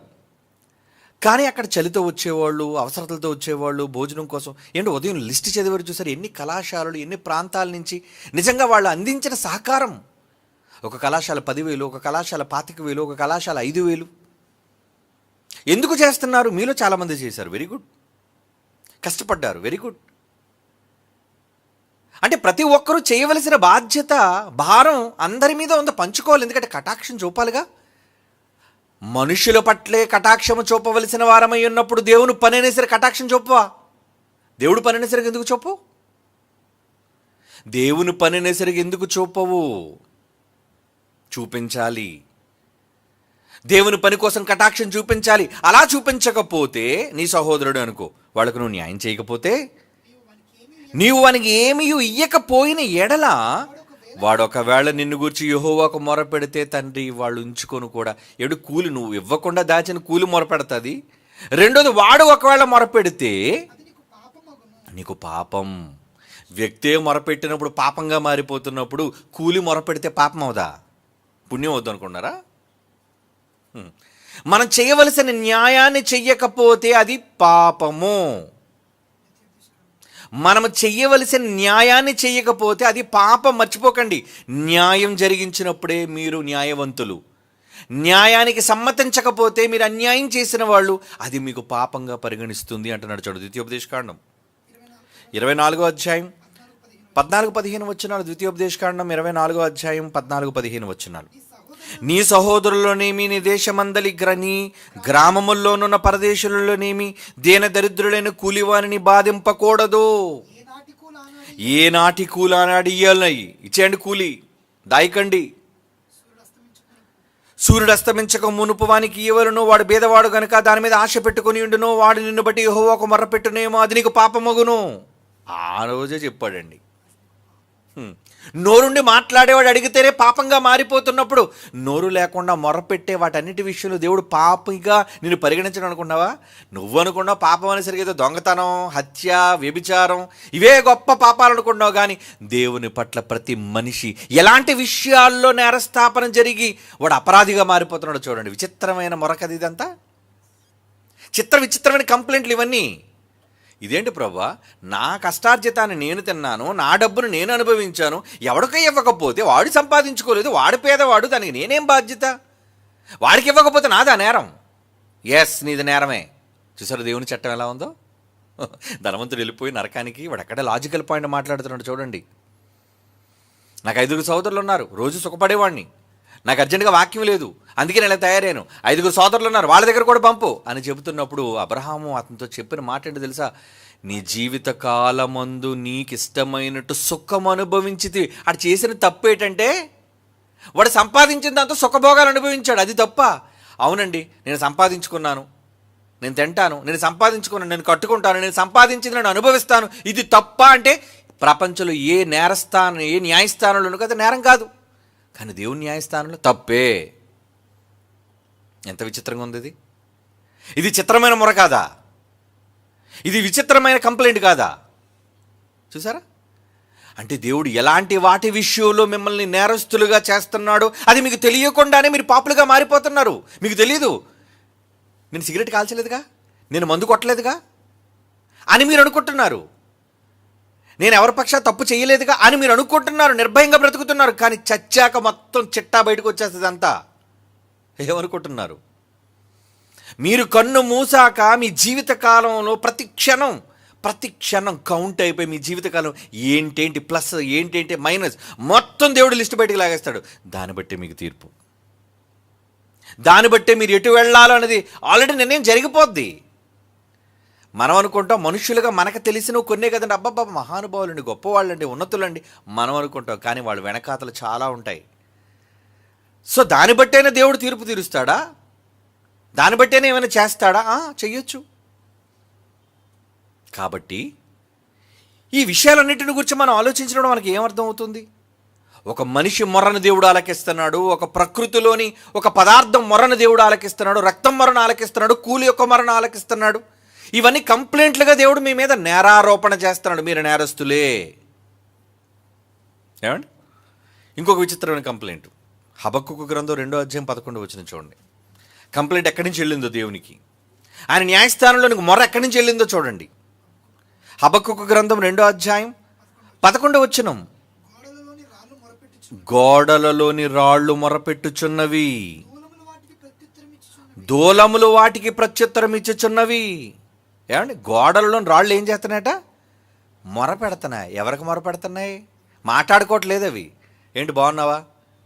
కానీ అక్కడ చలితో వచ్చేవాళ్ళు, అవసరతలతో వచ్చేవాళ్ళు, భోజనం కోసం ఏంటో ఉదయం లిస్ట్ చదివారు చూసారు, ఎన్ని కళాశాలలు, ఎన్ని ప్రాంతాల నుంచి నిజంగా వాళ్ళు అందించిన సహకారం. ఒక కళాశాల 10,000, ఒక కళాశాల 25,000, ఒక కళాశాల 5,000. ఎందుకు చేస్తున్నారు? మీలో చాలామంది చేశారు, వెరీ గుడ్. కష్టపడ్డారు, వెరీ గుడ్. అంటే ప్రతి ఒక్కరూ చేయవలసిన బాధ్యత, భారం అందరి మీద ఉందో పంచుకోవాలి. ఎందుకంటే కటాక్షం చూపాలిగా. మనుషుల పట్లే కటాక్షము చూపవలసిన వారమై ఉన్నప్పుడు దేవుని పని అనేసరికి కటాక్షం చూపవా? దేవుడు పని అనేసరికి ఎందుకు చూపవు? దేవుని పని అనేసరికి ఎందుకు చూపవు? చూపించాలి. దేవుని పని కోసం కటాక్షం చూపించాలి. అలా చూపించకపోతే నీ సహోదరుడు అనుకో, వాళ్ళకు నువ్వు న్యాయం చేయకపోతే, నీవు వానికి ఏమీ ఇయ్యకపోయిన ఎడల వాడు ఒకవేళ నిన్ను గూర్చి యెహోవాకు మొరపెడితే తండ్రి వాళ్ళు ఉంచుకొని కూడా ఎడు కూలి, నువ్వు ఇవ్వకుండా దాచిన కూలి మొరపెడుతుంది. రెండోది, వాడు ఒకవేళ మొరపెడితే నీకు పాపం. వ్యక్తే మొరపెట్టినప్పుడు పాపంగా మారిపోతున్నప్పుడు కూలి మొరపెడితే పాపం అవుదా? పుణ్యం అవుద్దు అనుకున్నారా? మనం చేయవలసిన న్యాయాన్ని చెయ్యకపోతే అది పాపము. మనము చెయ్యవలసిన న్యాయాన్ని చెయ్యకపోతే అది పాపం. మర్చిపోకండి, న్యాయం జరిగించినప్పుడే మీరు న్యాయవంతులు. న్యాయానికి సమ్మతించకపోతే మీరు అన్యాయం చేసిన వాళ్ళు, అది మీకు పాపంగా పరిగణిస్తుంది అంటున్నాడు. చూడు, ద్వితీయోపదేశకాండం 24వ అధ్యాయం 14-15 వచనాలు. ద్వితీయోపదేశకాండం 24వ అధ్యాయం 14-15 వచనాలు. నీ సహోదరుల్లోనేమి, నీ దేశమందలి నీ గ్రామముల్లోనున్న పరదేశులలోనేమి దేన దరిద్రులైన కూలివారిని బాధింపకూడదు. ఏ నాటి కూలి ఆనాడు ఇయ్యాలి. ఇచ్చేయండి కూలి, దాయకండి. సూర్యుడు అస్తమించక మునుపు వానికి ఇవ్వలను, వాడు బీదవాడు గనుక దాని మీద ఆశ పెట్టుకుని ఉండును, వాడు నిన్ను బట్టి యెహోవాకు మొర్రపెట్టునేమో, అది నీకు పాపమగును. ఆ రోజే చెప్పాడండి. నోరుండి మాట్లాడేవాడు అడిగితేనే పాపంగా మారిపోతున్నప్పుడు నోరు లేకుండా మొరపెట్టే వాటన్నిటి విషయంలో దేవుడు పాపిగా నిన్ను పరిగణించడం అనుకున్నావా? నువ్వు అనుకున్నావు పాపం అనేసరికి ఏదో దొంగతనం, హత్య, వ్యభిచారం ఇవే గొప్ప పాపాలు అనుకున్నావు. కానీ దేవుని పట్ల ప్రతి మనిషి ఎలాంటి విషయాల్లో నేరస్థాపన జరిగి వాడు అపరాధిగా మారిపోతున్నాడు చూడండి. విచిత్రమైన మొరకది ఇదంతా. విచిత్రమైన కంప్లైంట్లు ఇవన్నీ. ఇదేంటి ప్రభా, నా కష్టార్జితాన్ని నేను తిన్నాను, నా డబ్బును నేను అనుభవించాను, ఎవడికో ఇవ్వకపోతే వాడు సంపాదించుకోలేదు, వాడు పేదవాడు, దానికి నేనేం బాధ్యత? వాడికి ఇవ్వకపోతే నాదా నేరం? ఎస్, నీది నేరమే. చూసారు దేవుని చట్టం ఎలా ఉందో. ధనవంతుడు వెళ్ళిపోయి నరకానికి, వాడు ఎక్కడ లాజికల్ పాయింట్ మాట్లాడుతున్నాడు చూడండి. నాకు 5 సోదరులు ఉన్నారు, రోజు సుఖపడేవాడిని, నాకు అర్జెంటుగా వాక్యం లేదు, అందుకే నేను తయారాను. 5 సోదరులు ఉన్నారు, వాళ్ళ దగ్గర కూడా పంపు అని చెబుతున్నప్పుడు అబ్రహాము అతనితో చెప్పిన మాట ఏంటో తెలుసా? నీ జీవిత కాలమందు నీకు ఇష్టమైనట్టు సుఖం అనుభవించితే. అటు చేసిన తప్పు ఏంటంటే వాడు సంపాదించిన దాంతో సుఖభోగాలు అనుభవించాడు. అది తప్ప? అవునండి, నేను సంపాదించుకున్నాను, నేను తింటాను, నేను సంపాదించుకున్నాను, నేను కట్టుకుంటాను, నేను సంపాదించింది నేను అనుభవిస్తాను, ఇది తప్ప అంటే ప్రపంచంలో ఏ నేరస్థానం, ఏ న్యాయస్థానంలోనూ కదా నేరం కాదు. కానీ దేవుని న్యాయస్థానంలో తప్పే. ఎంత విచిత్రంగా ఉంది ఇది. ఇది చిత్రమైన మొర కాదా? ఇది విచిత్రమైన కంప్లైంట్ కాదా? చూసారా? అంటే దేవుడు ఎలాంటి వాటి విషయంలో మిమ్మల్ని నేరస్తులుగా చేస్తున్నాడు అది మీకు తెలియకుండానే మీరు పాపులుగా మారిపోతున్నారు. మీకు తెలియదు, నేను సిగరెట్ కాల్చలేదుగా, నేను మందు కొట్టలేదుగా అని మీరు అనుకుంటున్నారు. నేను ఎవరి పక్షా తప్పు చేయలేదుగా అని మీరు అనుకుంటున్నారు. నిర్భయంగా బ్రతుకుతున్నారు. కానీ చచ్చాక మొత్తం చిట్టా బయటకు వచ్చేస్తుంది అంతా. ఏమనుకుంటున్నారు? మీరు కన్ను మూసాక మీ జీవితకాలంలో ప్రతి క్షణం కౌంట్ అయిపోయి మీ జీవితకాలం ఏంటేంటి ప్లస్ ఏంటేంటి మైనస్ మొత్తం దేవుడు లిస్టు బయటికి లాగేస్తాడు. దాన్ని బట్టే మీకు తీర్పు, దాన్ని బట్టే మీరు ఎటు వెళ్ళాలో అనేది ఆల్రెడీ నిర్ణయం జరిగిపోద్ది. మనం అనుకుంటాం మనుషులుగా మనకు తెలిసినవి కొన్నే కదండి, అబ్బబ్బా మహానుభావులండి, గొప్పవాళ్ళండి, ఉన్నతులండి మనం అనుకుంటాం. కానీ వాళ్ళు వెనకాతలు చాలా ఉంటాయి. సో దాన్ని బట్టైనా దేవుడు తీర్పు తీరుస్తాడా? దాన్ని బట్టైనా ఏమైనా చేస్తాడా? చెయ్యొచ్చు. కాబట్టి ఈ విషయాలన్నింటిని గురించి మనం ఆలోచించడం మనకి ఏమర్థం అవుతుంది? ఒక మనిషి మొర్రను దేవుడు ఆలకిస్తున్నాడు, ఒక ప్రకృతిలోని ఒక పదార్థం మొర్రను దేవుడు ఆలకిస్తున్నాడు, రక్తం మొరను ఆలకిస్తున్నాడు, కూలి యొక్క మొరను ఆలకిస్తున్నాడు. ఇవన్నీ కంప్లైంట్లుగా దేవుడు మీ మీద నేరారోపణ చేస్తున్నాడు. మీరు నేరస్తులే. ఏమండి? ఇంకొక విచిత్రమైన కంప్లైంట్ హబక్కూకు గ్రంథం 2:11 చూడండి. కంప్లైంట్ ఎక్కడి నుంచి వెళ్ళిందో దేవునికి, ఆయన న్యాయస్థానంలో నీకు మొర్ర ఎక్కడి నుంచి వెళ్ళిందో చూడండి. హబక్కూకు గ్రంథం 2:11 గోడలలోని రాళ్ళు మొరపెట్టుచున్నవి, దూలములు వాటికి ప్రత్యుత్తరం ఇచ్చుచున్నవి. ఏమండి? గోడలలోని రాళ్ళు ఏం చేస్తున్నాయట? మొరపెడుతున్నాయి. ఎవరికి మొరపెడుతున్నాయి? మాట్లాడుకోవట్లేదు అవి. ఏంటి బాగున్నావా,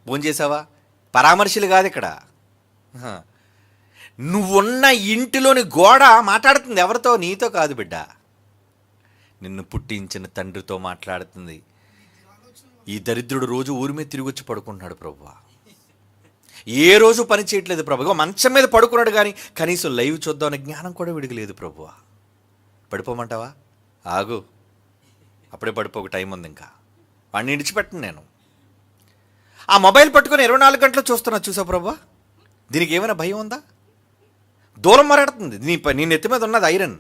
భోంచేసావా, పరామర్శలు కాదు ఇక్కడ. నువ్వున్న ఇంటిలోని గోడ మాట్లాడుతుంది. ఎవరితో? నీతో కాదు బిడ్డ, నిన్ను పుట్టించిన తండ్రితో మాట్లాడుతుంది. ఈ దరిద్రుడు రోజు ఊరి మీద తిరిగి వచ్చి పడుకుంటున్నాడు ప్రభువా, ఏ రోజు పని చేయట్లేదు ప్రభు, మంచం మీద పడుకున్నాడు కానీ కనీసం లైవ్ చూద్దామనే జ్ఞానం కూడా విడగలేదు ప్రభువా. పడిపోమంటావా? ఆగు, అప్పుడే పడిపోక టైం ఉంది, ఇంకా వాడిని విడిచిపెట్టను నేను. ఆ మొబైల్ పట్టుకొని 24 గంటలు చూస్తున్నా. చూసావు ప్రభువా, దీనికి ఏమైనా భయం ఉందా? దూరం మొరపెడుతుంది. నీ నెత్తి మీద ఉన్నది ఐరన్,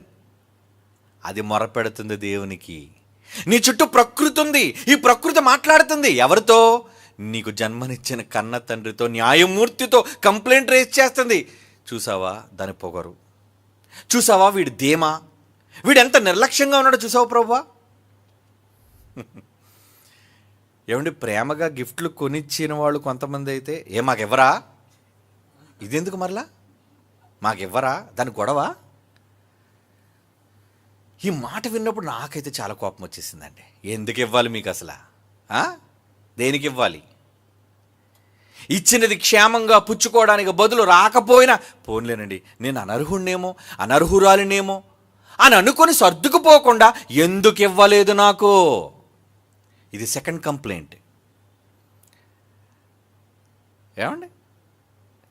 అది మొరపెడుతుంది దేవునికి. నీ చుట్టూ ప్రకృతి ఉంది, ఈ ప్రకృతి మాట్లాడుతుంది. ఎవరితో? నీకు జన్మనిచ్చిన కన్న తండ్రితో, న్యాయమూర్తితో కంప్లైంట్ రేస్ చేస్తుంది. చూసావా దాని పొగరు, చూసావా వీడి ధీమా, వీడు ఎంత నిర్లక్ష్యంగా ఉన్నాడో చూసావు ప్రభువా. ఏమండి, ప్రేమగా గిఫ్ట్లు కొనిచ్చిన వాళ్ళు కొంతమంది అయితే మాకివ్వరా, ఇదెందుకు మరలా మాకివ్వరా, దాని గొడవ. ఈ మాట విన్నప్పుడు నాకైతే చాలా కోపం వచ్చేసిందండి. ఎందుకు ఇవ్వాలి మీకు అసలు? దేనికి ఇవ్వాలి? ఇచ్చినది క్షేమంగా పుచ్చుకోవడానికి బదులు రాకపోయినా పోన్లేనండి, నేను అనర్హుణ్ణేమో అనర్హురాలినేమో అని అనుకొని సర్దుకుపోకుండా ఎందుకు ఇవ్వలేదు నాకు. ఇది సెకండ్ కంప్లైంట్. ఏమండి,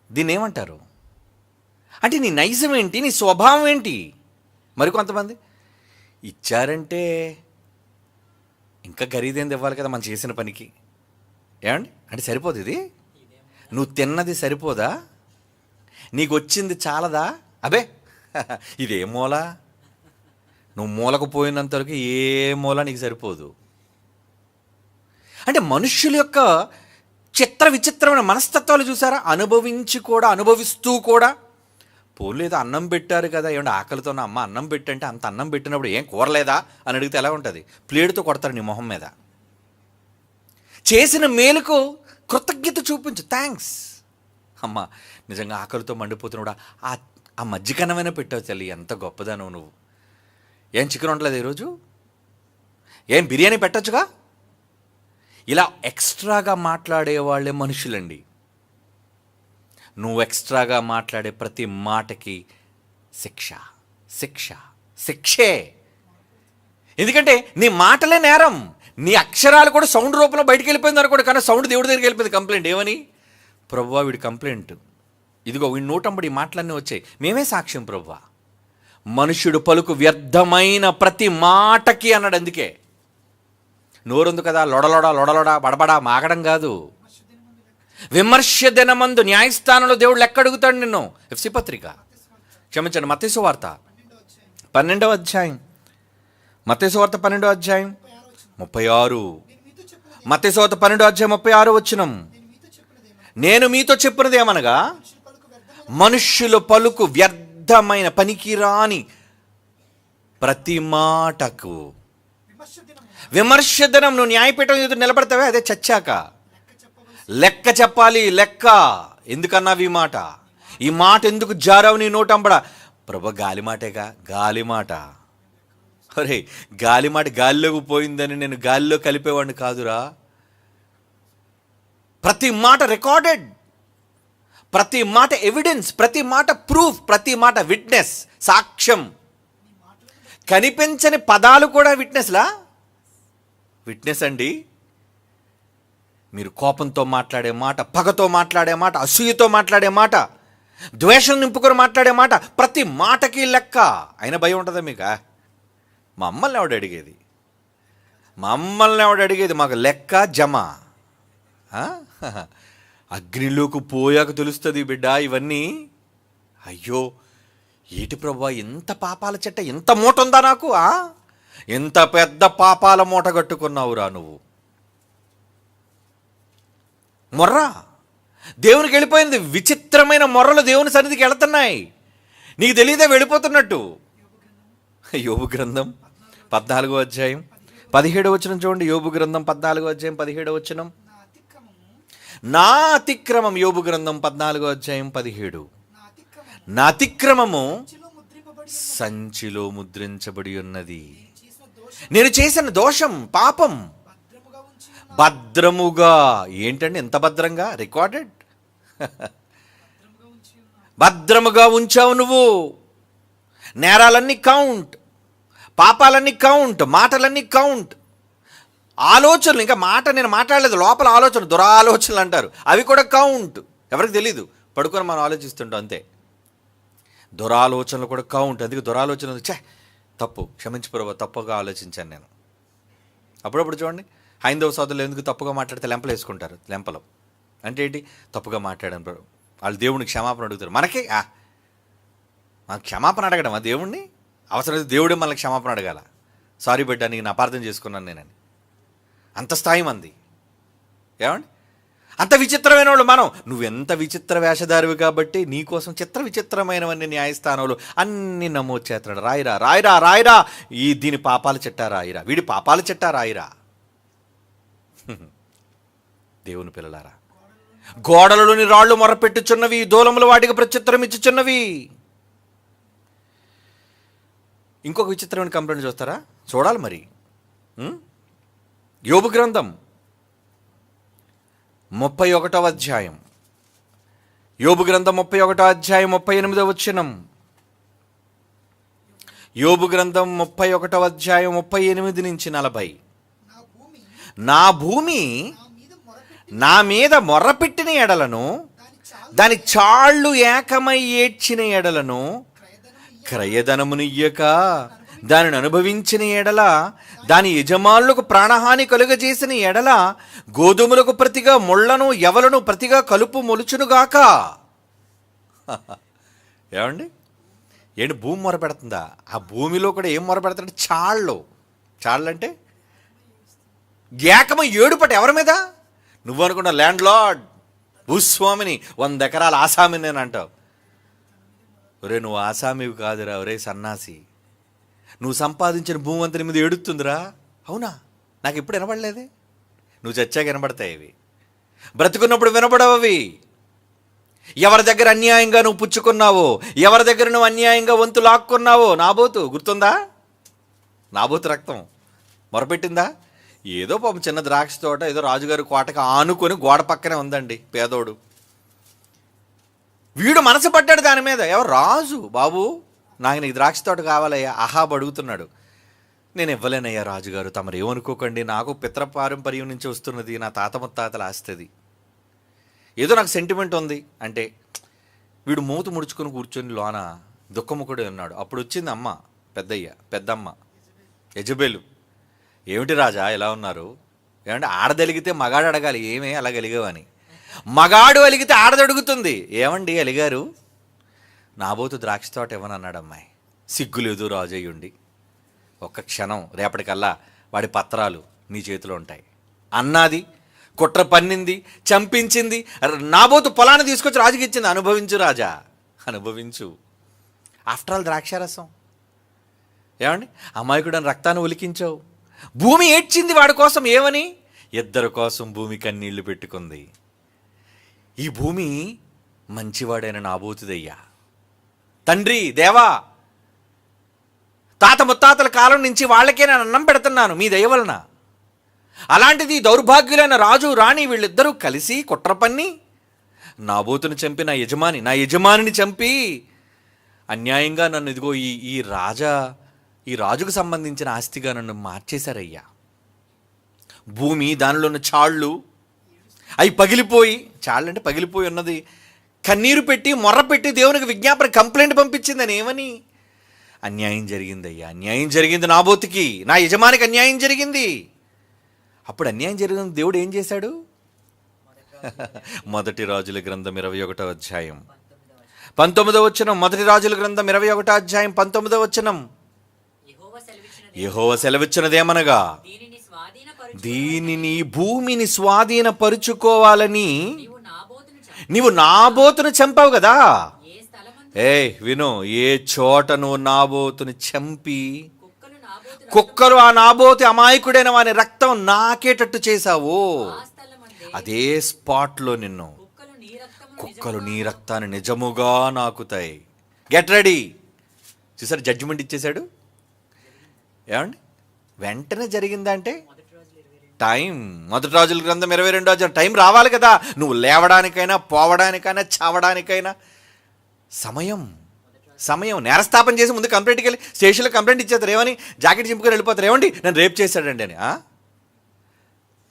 దీన్ని ఏమంటారు? అంటే నీ నైజం ఏంటి, నీ స్వభావం ఏంటి? మరికొంతమంది ఇచ్చారంటే ఇంకా ఖరీదైంది ఇవ్వాలి కదా మనం చేసిన పనికి. ఏమండి, అంటే సరిపోదు ఇది, నువ్వు తిన్నది సరిపోదా, నీకు వచ్చింది చాలదా? అబే ఇదే మూల, నువ్వు మూలకు పోయినంతవరకు ఏ మూల నీకు సరిపోదు. అంటే మనుష్యుల యొక్క చిత్ర విచిత్రమైన మనస్తత్వాలు చూసారా? అనుభవిస్తూ కూడా పోలేదా, అన్నం పెట్టారు కదా, ఏమంటే ఆకలితో అమ్మ అన్నం పెట్టంటే అంత అన్నం పెట్టినప్పుడు ఏం కూరలేదా అని అడిగితే ఎలా ఉంటుంది? ప్లేటుతో కొడతారు నీ మొహం మీద. చేసిన మేలుకు కృతజ్ఞత చూపించు, థ్యాంక్స్ అమ్మ, నిజంగా ఆకలితో మండిపోతున్నాడు, ఆ మజ్జిగన్నమైనా పెట్టావు తల్లి, ఎంత గొప్పదానవు నువ్వు. ఏం చికెన్ ఉండలేదు ఈరోజు, ఏం బిర్యానీ పెట్టచ్చుగా. ఇలా ఎక్స్ట్రాగా మాట్లాడే వాళ్ళే మనుషులండి. నువ్వు ఎక్స్ట్రాగా మాట్లాడే ప్రతి మాటకి శిక్షే. ఎందుకంటే నీ మాటలే నేరం, నీ అక్షరాలు కూడా సౌండ్ రూపంలో బయటికి వెళ్ళిపోయింది అనుకోండి, కానీ సౌండ్ దేవుడి దగ్గరికి వెళ్ళిపోయింది. కంప్లైంట్ ఏమని? ప్రభువా వీడి కంప్లైంట్ ఇదిగో, వీడి నోటంబడి ఈ మాటలన్నీ వచ్చాయి, మేమే సాక్ష్యం ప్రభువా. మనుష్యుడు పలుకు వ్యర్థమైన ప్రతి మాటకి అన్నాడు. అందుకే నోరుంది కదా, లొడలొడ బడబడా మాగడం కాదు. విమర్శ దినమందు న్యాయస్థానంలో దేవుడు లెక్క అడుగుతాడు నిన్ను. ఎఫ్సి పత్రిక, క్షమించండి, మత్తయి సువార్త 12వ అధ్యాయం, మత్తయి సువార్త 12వ అధ్యాయం 36. మత్తయి సువార్త 12వ అధ్యాయం 36 వచనం. నేను మీతో చెప్పినది ఏమనగా, మనుష్యుల పలుకు వ్యర్థమైన పనికిరాని ప్రతి మాటకు విమర్శ దినం. నువ్వు న్యాయపీఠం ఎదురు నిలబడతావే, అదే చచ్చాక లెక్క చెప్పాలి. లెక్క ఎందుకన్నావు ఈ మాట ఎందుకు జారావు నీ నోటంబడ? ప్రభు గాలి మాటేగా, గాలి మాట. అరే గాలి మాట గాలిలోకి పోయిందని నేను గాలిలో కలిపేవాడిని కాదురా. ప్రతి మాట రికార్డెడ్, ప్రతి మాట ఎవిడెన్స్, ప్రతి మాట ప్రూఫ్, ప్రతి మాట విట్నెస్, సాక్ష్యం. కనిపించని పదాలు కూడా విట్నెస్లా? విట్నెస్ అండి. మీరు కోపంతో మాట్లాడే మాట, పగతో మాట్లాడే మాట, అసూయతో మాట్లాడే మాట, ద్వేషం నింపుకొని మాట్లాడే మాట, ప్రతి మాటకి లెక్క. అయినా భయం ఉంటుందా మీకు? మమ్మల్ని ఎవడు అడిగేది? మాకు లెక్క జమ. అగ్నిలోకి పోయాక తెలుస్తుంది బిడ్డ ఇవన్నీ. అయ్యో ఏటి ప్రభా, ఎంత పాపాల చెట్ట, ఎంత మూట ఉందా నాకు? ఎంత పెద్ద పాపాల మూట కట్టుకున్నావురా నువ్వు. మొర్ర దేవునికి వెళ్ళిపోయింది. విచిత్రమైన మొర్రలు దేవుని సన్నిధికి వెళుతున్నాయి. నీకు తెలియదే వెళ్ళిపోతున్నట్టు. యోబు గ్రంథం 14వ అధ్యాయం 17వ వచనం చూడండి. యోబు గ్రంథం 14వ అధ్యాయం 17వ వచనం. నా అతిక్రమం, యోబు గ్రంథం 14వ అధ్యాయం 17. నా అతిక్రమము సంచిలో ముద్రించబడి ఉన్నది. నేను చేసిన దోషం, పాపం భద్రముగా. ఏంటండి ఎంత భద్రంగా? రికార్డెడ్. భద్రముగా ఉంచావు నువ్వు. నేరాలన్నీ కౌంట్, పాపాలన్నీ కౌంట్, మాటలన్నీ కౌంట్, ఆలోచనలు. ఇంకా మాట నేను మాట్లాడలేదు, లోపల ఆలోచన, దురాలోచనలు అంటారు, అవి కూడా కౌంట్. ఎవరికి తెలీదు, పడుకొని మనం ఆలోచిస్తుంటాం అంతే. దురాలోచనలు కూడా కౌంట్. అందుకే దురాలోచనలు తప్పు, క్షమించి ప్రభు, తప్పుగా ఆలోచించాను నేను. అప్పుడప్పుడు చూడండి, హైందవ సోదరులు ఎందుకు తప్పుగా మాట్లాడితే లెంపలు వేసుకుంటారు. లెంపలు అంటే ఏంటి? తప్పుగా మాట్లాడాను ప్రభు. వాళ్ళు దేవుడిని క్షమాపణ అడుగుతారు. మనకి క్షమాపణ అడగడం ఆ దేవుణ్ణి? అవసరమైతే దేవుడే మనల్ని క్షమాపణ అడగాల. సారీ బిడ్డ, నీకు అపార్థం చేసుకున్నాను నేనని. అంత స్థాయి మంది. ఏమండి? అంత విచిత్రమైన వాళ్ళు మనం. నువ్వెంత విచిత్ర వేషధారివి కాబట్టి నీకోసం విచిత్రమైనవన్నీ న్యాయస్థానంలో అన్ని నమోదు చేస్తున్నాడు. రాయిరా దీని పాపాల చిట్టా రాయిరా, వీడి పాపాల చిట్టా రాయిరా. దేవుని పిల్లలారా, గోడలలోని రాళ్ళు మొరపెట్టుచున్నవి, దూలములు వాటికి ప్రత్యుత్తరం ఇచ్చుచున్నవి. ఇంకొక విచిత్రమైన కంప్లైంట్ చూస్తారా? చూడాలి మరి. యోబు గ్రంథం 31వ అధ్యాయం, యోబు గ్రంథం 31వ అధ్యాయం 38వ వచనం. యోబు గ్రంథం 31వ అధ్యాయం 38 నుంచి 40. నా భూమి నా మీద మొర్రపెట్టిన ఎడలను, దాని చాళ్ళు ఏకమై ఏడ్చిన ఎడలను, క్రయధనమునియ్యక దానిని అనుభవించిన ఎడల, దాని యజమానులకు ప్రాణహాని కలుగజేసిన ఎడల, గోధుమలకు ప్రతిగా ముళ్లను, ఎవలను ప్రతిగా కలుపు మొలుచునుగాక. ఏమండి? ఏంటి భూమి మొరపెడుతుందా? ఆ భూమిలో కూడా ఏం మొరపెడతాడు? చాళ్ళంటే ఏకమ ఏడుపట. ఎవరి మీద? నువ్వు అనుకున్న ల్యాండ్ లార్డ్, భూస్వామిని, 100 ఎకరాల ఆసామిని నేను అంటావు. ఒరే నువ్వు ఆసామివి కాదురా, ఒరే సన్నాసి. నువ్వు సంపాదించిన భూమి అంతా నీ మీద ఏడుతుందిరా. అవునా? నాకు ఎప్పుడు వినపడలేదే. నువ్వు చచ్చాక వినపడతాయి ఇవి, బ్రతుకున్నప్పుడు వినపడవవి. ఎవరి దగ్గర అన్యాయంగా నువ్వు పుచ్చుకున్నావో, ఎవరి దగ్గర నువ్వు అన్యాయంగా వంతు లాక్కున్నావో. నాబోతు గుర్తుందా? నాబోతు రక్తం మొరపెట్టిందా? ఏదో పాపం చిన్న ద్రాక్ష తోట ఏదో రాజుగారి కోటకి ఆనుకొని గోడ పక్కనే ఉందండి, పేదోడు. వీడు మనసు పడ్డాడు దాని మీద. ఎవరు? రాజు. బాబు నాకు నీకు ద్రాక్ష తోట కావాలయ్యా. అహాబ్ అడుగుతున్నాడు. నేను ఇవ్వలేనయ్యా రాజుగారు, తమరు ఏమనుకోకండి, నాకు పితృపారంపర్యం నుంచి వస్తున్నది, నా తాత ముత్తాతల ఆస్తుంది, ఏదో నాకు సెంటిమెంట్ ఉంది అంటే. వీడు మూత ముడుచుకొని కూర్చొని లోన దుఃఖముఖుడే ఉన్నాడు. అప్పుడు వచ్చింది అమ్మ, పెద్దమ్మ యజబేలు. ఏమిటి రాజా ఎలా ఉన్నారు? ఏమంటే ఆడదలిగితే మగాడు అడగాలి, ఏమే అలా గలిగావని. మగాడు అలిగితే ఆడదడుగుతుంది, ఏమండి అలిగారు? నాబోతు ద్రాక్ష తోట ఇవ్వనన్నాడు అమ్మాయి. సిగ్గులేదు రాజయ్యుండి. ఒక్క క్షణం రేపటికల్లా వాడి పత్రాలు నీ చేతిలో ఉంటాయి. అన్నాది, కుట్ర పన్నింది, చంపించింది, నాబోతు పొలాన్ని తీసుకొచ్చి రాజుకి ఇచ్చింది. అనుభవించు రాజా, అనుభవించు. ఆఫ్టర్ ఆల్ ద్రాక్షారసం. ఏమండి, అమాయకుడని రక్తాన్ని ఒలికించావు. భూమి ఏడ్చింది వాడి కోసం. ఏమని? ఇద్దరి కోసం భూమి కన్నీళ్లు పెట్టుకుంది. ఈ భూమి మంచివాడైన నాబోతుదయ్యా. తండ్రి, దేవా, తాత ముత్తాతల కాలం నుంచి వాళ్ళకే నేను అన్నం పెడుతున్నాను మీ దయ వలన. అలాంటిది దౌర్భాగ్యులైన రాజు రాణి వీళ్ళిద్దరూ కలిసి కుట్ర పన్ని నాబోతుని చంపి నా యజమానిని చంపి అన్యాయంగా నన్ను ఇదిగో ఈ రాజుకు సంబంధించిన ఆస్తిగా నన్ను మార్చేశారయ్యా. భూమి, దానిలో ఉన్న చాళ్ళు అవి పగిలిపోయి, చాళ్ళు అంటే పగిలిపోయి ఉన్నది, కన్నీరు పెట్టి మొర్ర పెట్టి దేవునికి విజ్ఞాపన కంప్లైంట్ పంపించిందని. ఏమని? అన్యాయం జరిగిందయ్యా, అన్యాయం జరిగింది నాబోతుకి, నా యజమానికి అన్యాయం జరిగింది. అప్పుడు అన్యాయం జరిగింది దేవుడు ఏం చేశాడు? మొదటి రాజుల గ్రంథం 21వ అధ్యాయం 19వ వచనం. మొదటి రాజుల గ్రంథం 21వ అధ్యాయం 19వ వచనం. యెహోవా సెలవిచ్చినదేమనగా, దీనిని భూమిని స్వాధీనపరుచుకోవాలని నీవు నాబోతును చంపావు కదా. విను, ఏ చోట నువ్వు నాబోతుని చంపి కుక్కలు ఆ నాబోతు అమాయకుడైన వాని రక్తం నాకేటట్టు చేశావు, అదే స్పాట్లో నిన్ను కుక్కలు నీ రక్తాన్ని నిజముగా నాకుతాయి. Get ready. చూసారు, జడ్జిమెంట్ ఇచ్చేశాడు. ఏమండి, వెంటనే జరిగిందంటే టైం. మొదటి రాజుల గ్రంథం 22వ అధ్యాయం. టైం రావాలి కదా, నువ్వు లేవడానికైనా, పోవడానికైనా, చావడానికైనా సమయం. నేరస్థాపన చేసి ముందు కంప్లైంట్కి వెళ్ళి స్టేషన్లో కంప్లైంట్ ఇచ్చేస్తారు. ఏమని? జాకెట్ చింపుకొని వెళ్ళిపోతారు. ఏమండి, నన్ను రేప్ చేశాడండి అని.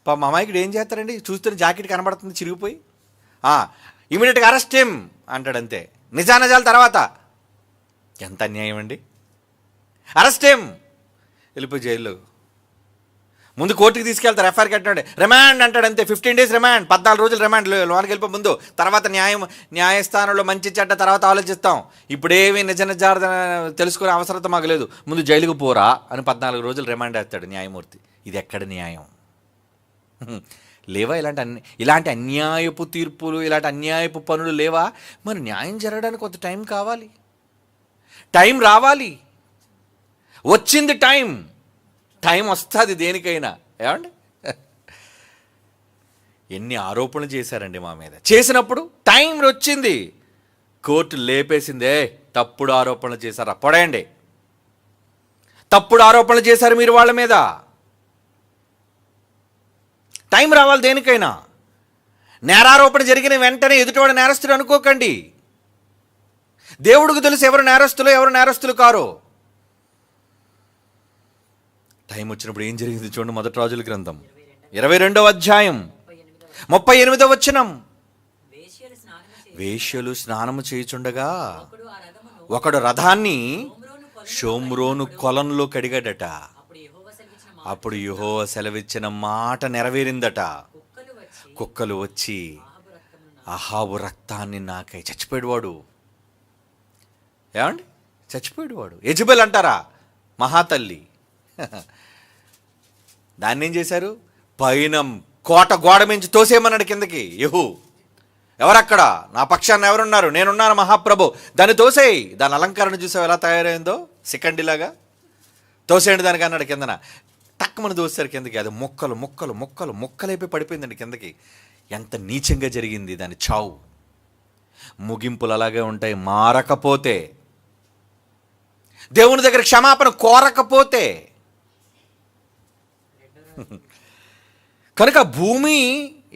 మా అమ్మాయికి ఏం చేస్తారండి? చూస్తున్న జాకెట్ కనబడుతుంది చిరిగిపోయి, ఇమీడియట్గా అరెస్ట్ ఏం అంటాడు. అంతే. నిజానిజాల తర్వాత ఎంత అన్యాయం అండి. అరెస్ట్ ఏం, వెళ్ళిపోయి జైల్లో. ముందు కోర్టుకి తీసుకెళ్తారు, ఎఫ్ఐఆర్ కట్టినాడు, రిమాండ్ అంటాడు. అంతే, 15 days రిమాండ్, 14 రోజులు రిమాండ్. లోనికి వెళ్ళిపో ముందు. తర్వాత న్యాయస్థానంలో మంచి చెడ్డ తర్వాత ఆలోచిస్తాం. ఇప్పుడేమి నిజాలు తెలుసుకునే అవసరత మాకు లేదు, ముందు జైలుకు పోరా అని 14 రోజులు రిమాండ్ వేస్తాడు న్యాయమూర్తి. ఇది ఎక్కడ న్యాయం? లేవా ఇలాంటి అన్యాయపు తీర్పులు, ఇలాంటి అన్యాయపు పనులు లేవా? మరి న్యాయం జరగడానికి కొంత టైం కావాలి, టైం రావాలి. వచ్చింది టైం వస్తుంది దేనికైనా. ఏమండి, ఎన్ని ఆరోపణలు చేశారండి మా మీద. చేసినప్పుడు టైం వచ్చింది, కోర్టు లేపేసిందే. తప్పుడు ఆరోపణలు చేశారు, అప్పుడేండి తప్పుడు ఆరోపణలు చేశారు మీరు వాళ్ళ మీద. టైం రావాలి దేనికైనా. నేరారోపణ జరిగిన వెంటనే ఎదుటివాడు నేరస్తుడు అనుకోకండి. దేవుడికి తెలుసు ఎవరు నేరస్తులు కారో. టైం వచ్చినప్పుడు ఏం జరిగింది చూడండి. మొదటి రాజుల గ్రంథం 22వ అధ్యాయం 38వ వచనం. వేశ్యలు స్నానము చేయుచుండగా ఒకడు రథాన్ని షోమ్రోను కొలంలో కడిగాడట. అప్పుడు యెహోవా సెలవిచ్చిన మాట నెరవేరిందట. కుక్కలు వచ్చి అహాబు రక్తాన్ని నాకై చచ్చిపోయాడు వాడు. ఏమండి, చచ్చిపోయాడు వాడు. యెజబెల్ అంటారా, మహాతల్లి. దాన్ని ఏం చేశారు? పైన కోట గోడ మించి తోసేయమన్నాడు కిందకి. ఎవరక్కడ? నా పక్షాన్ని ఎవరున్నారు? నేనున్నాను మహాప్రభు. దాన్ని తోసేయి. దాని అలంకరణ చూసావు ఎలా తయారైందో, సికండిలాగా. తోసేయండి దానికి అన్నాడు కిందన. టక్కుమని దోస్తారు కిందకి. అది ముక్కలైపోయి పడిపోయిందండి కిందకి. ఎంత నీచంగా జరిగింది దాని చావు. ముగింపులు అలాగే ఉంటాయి. మారకపోతే, దేవుని దగ్గర క్షమాపణ కోరకపోతే. కనుక భూమి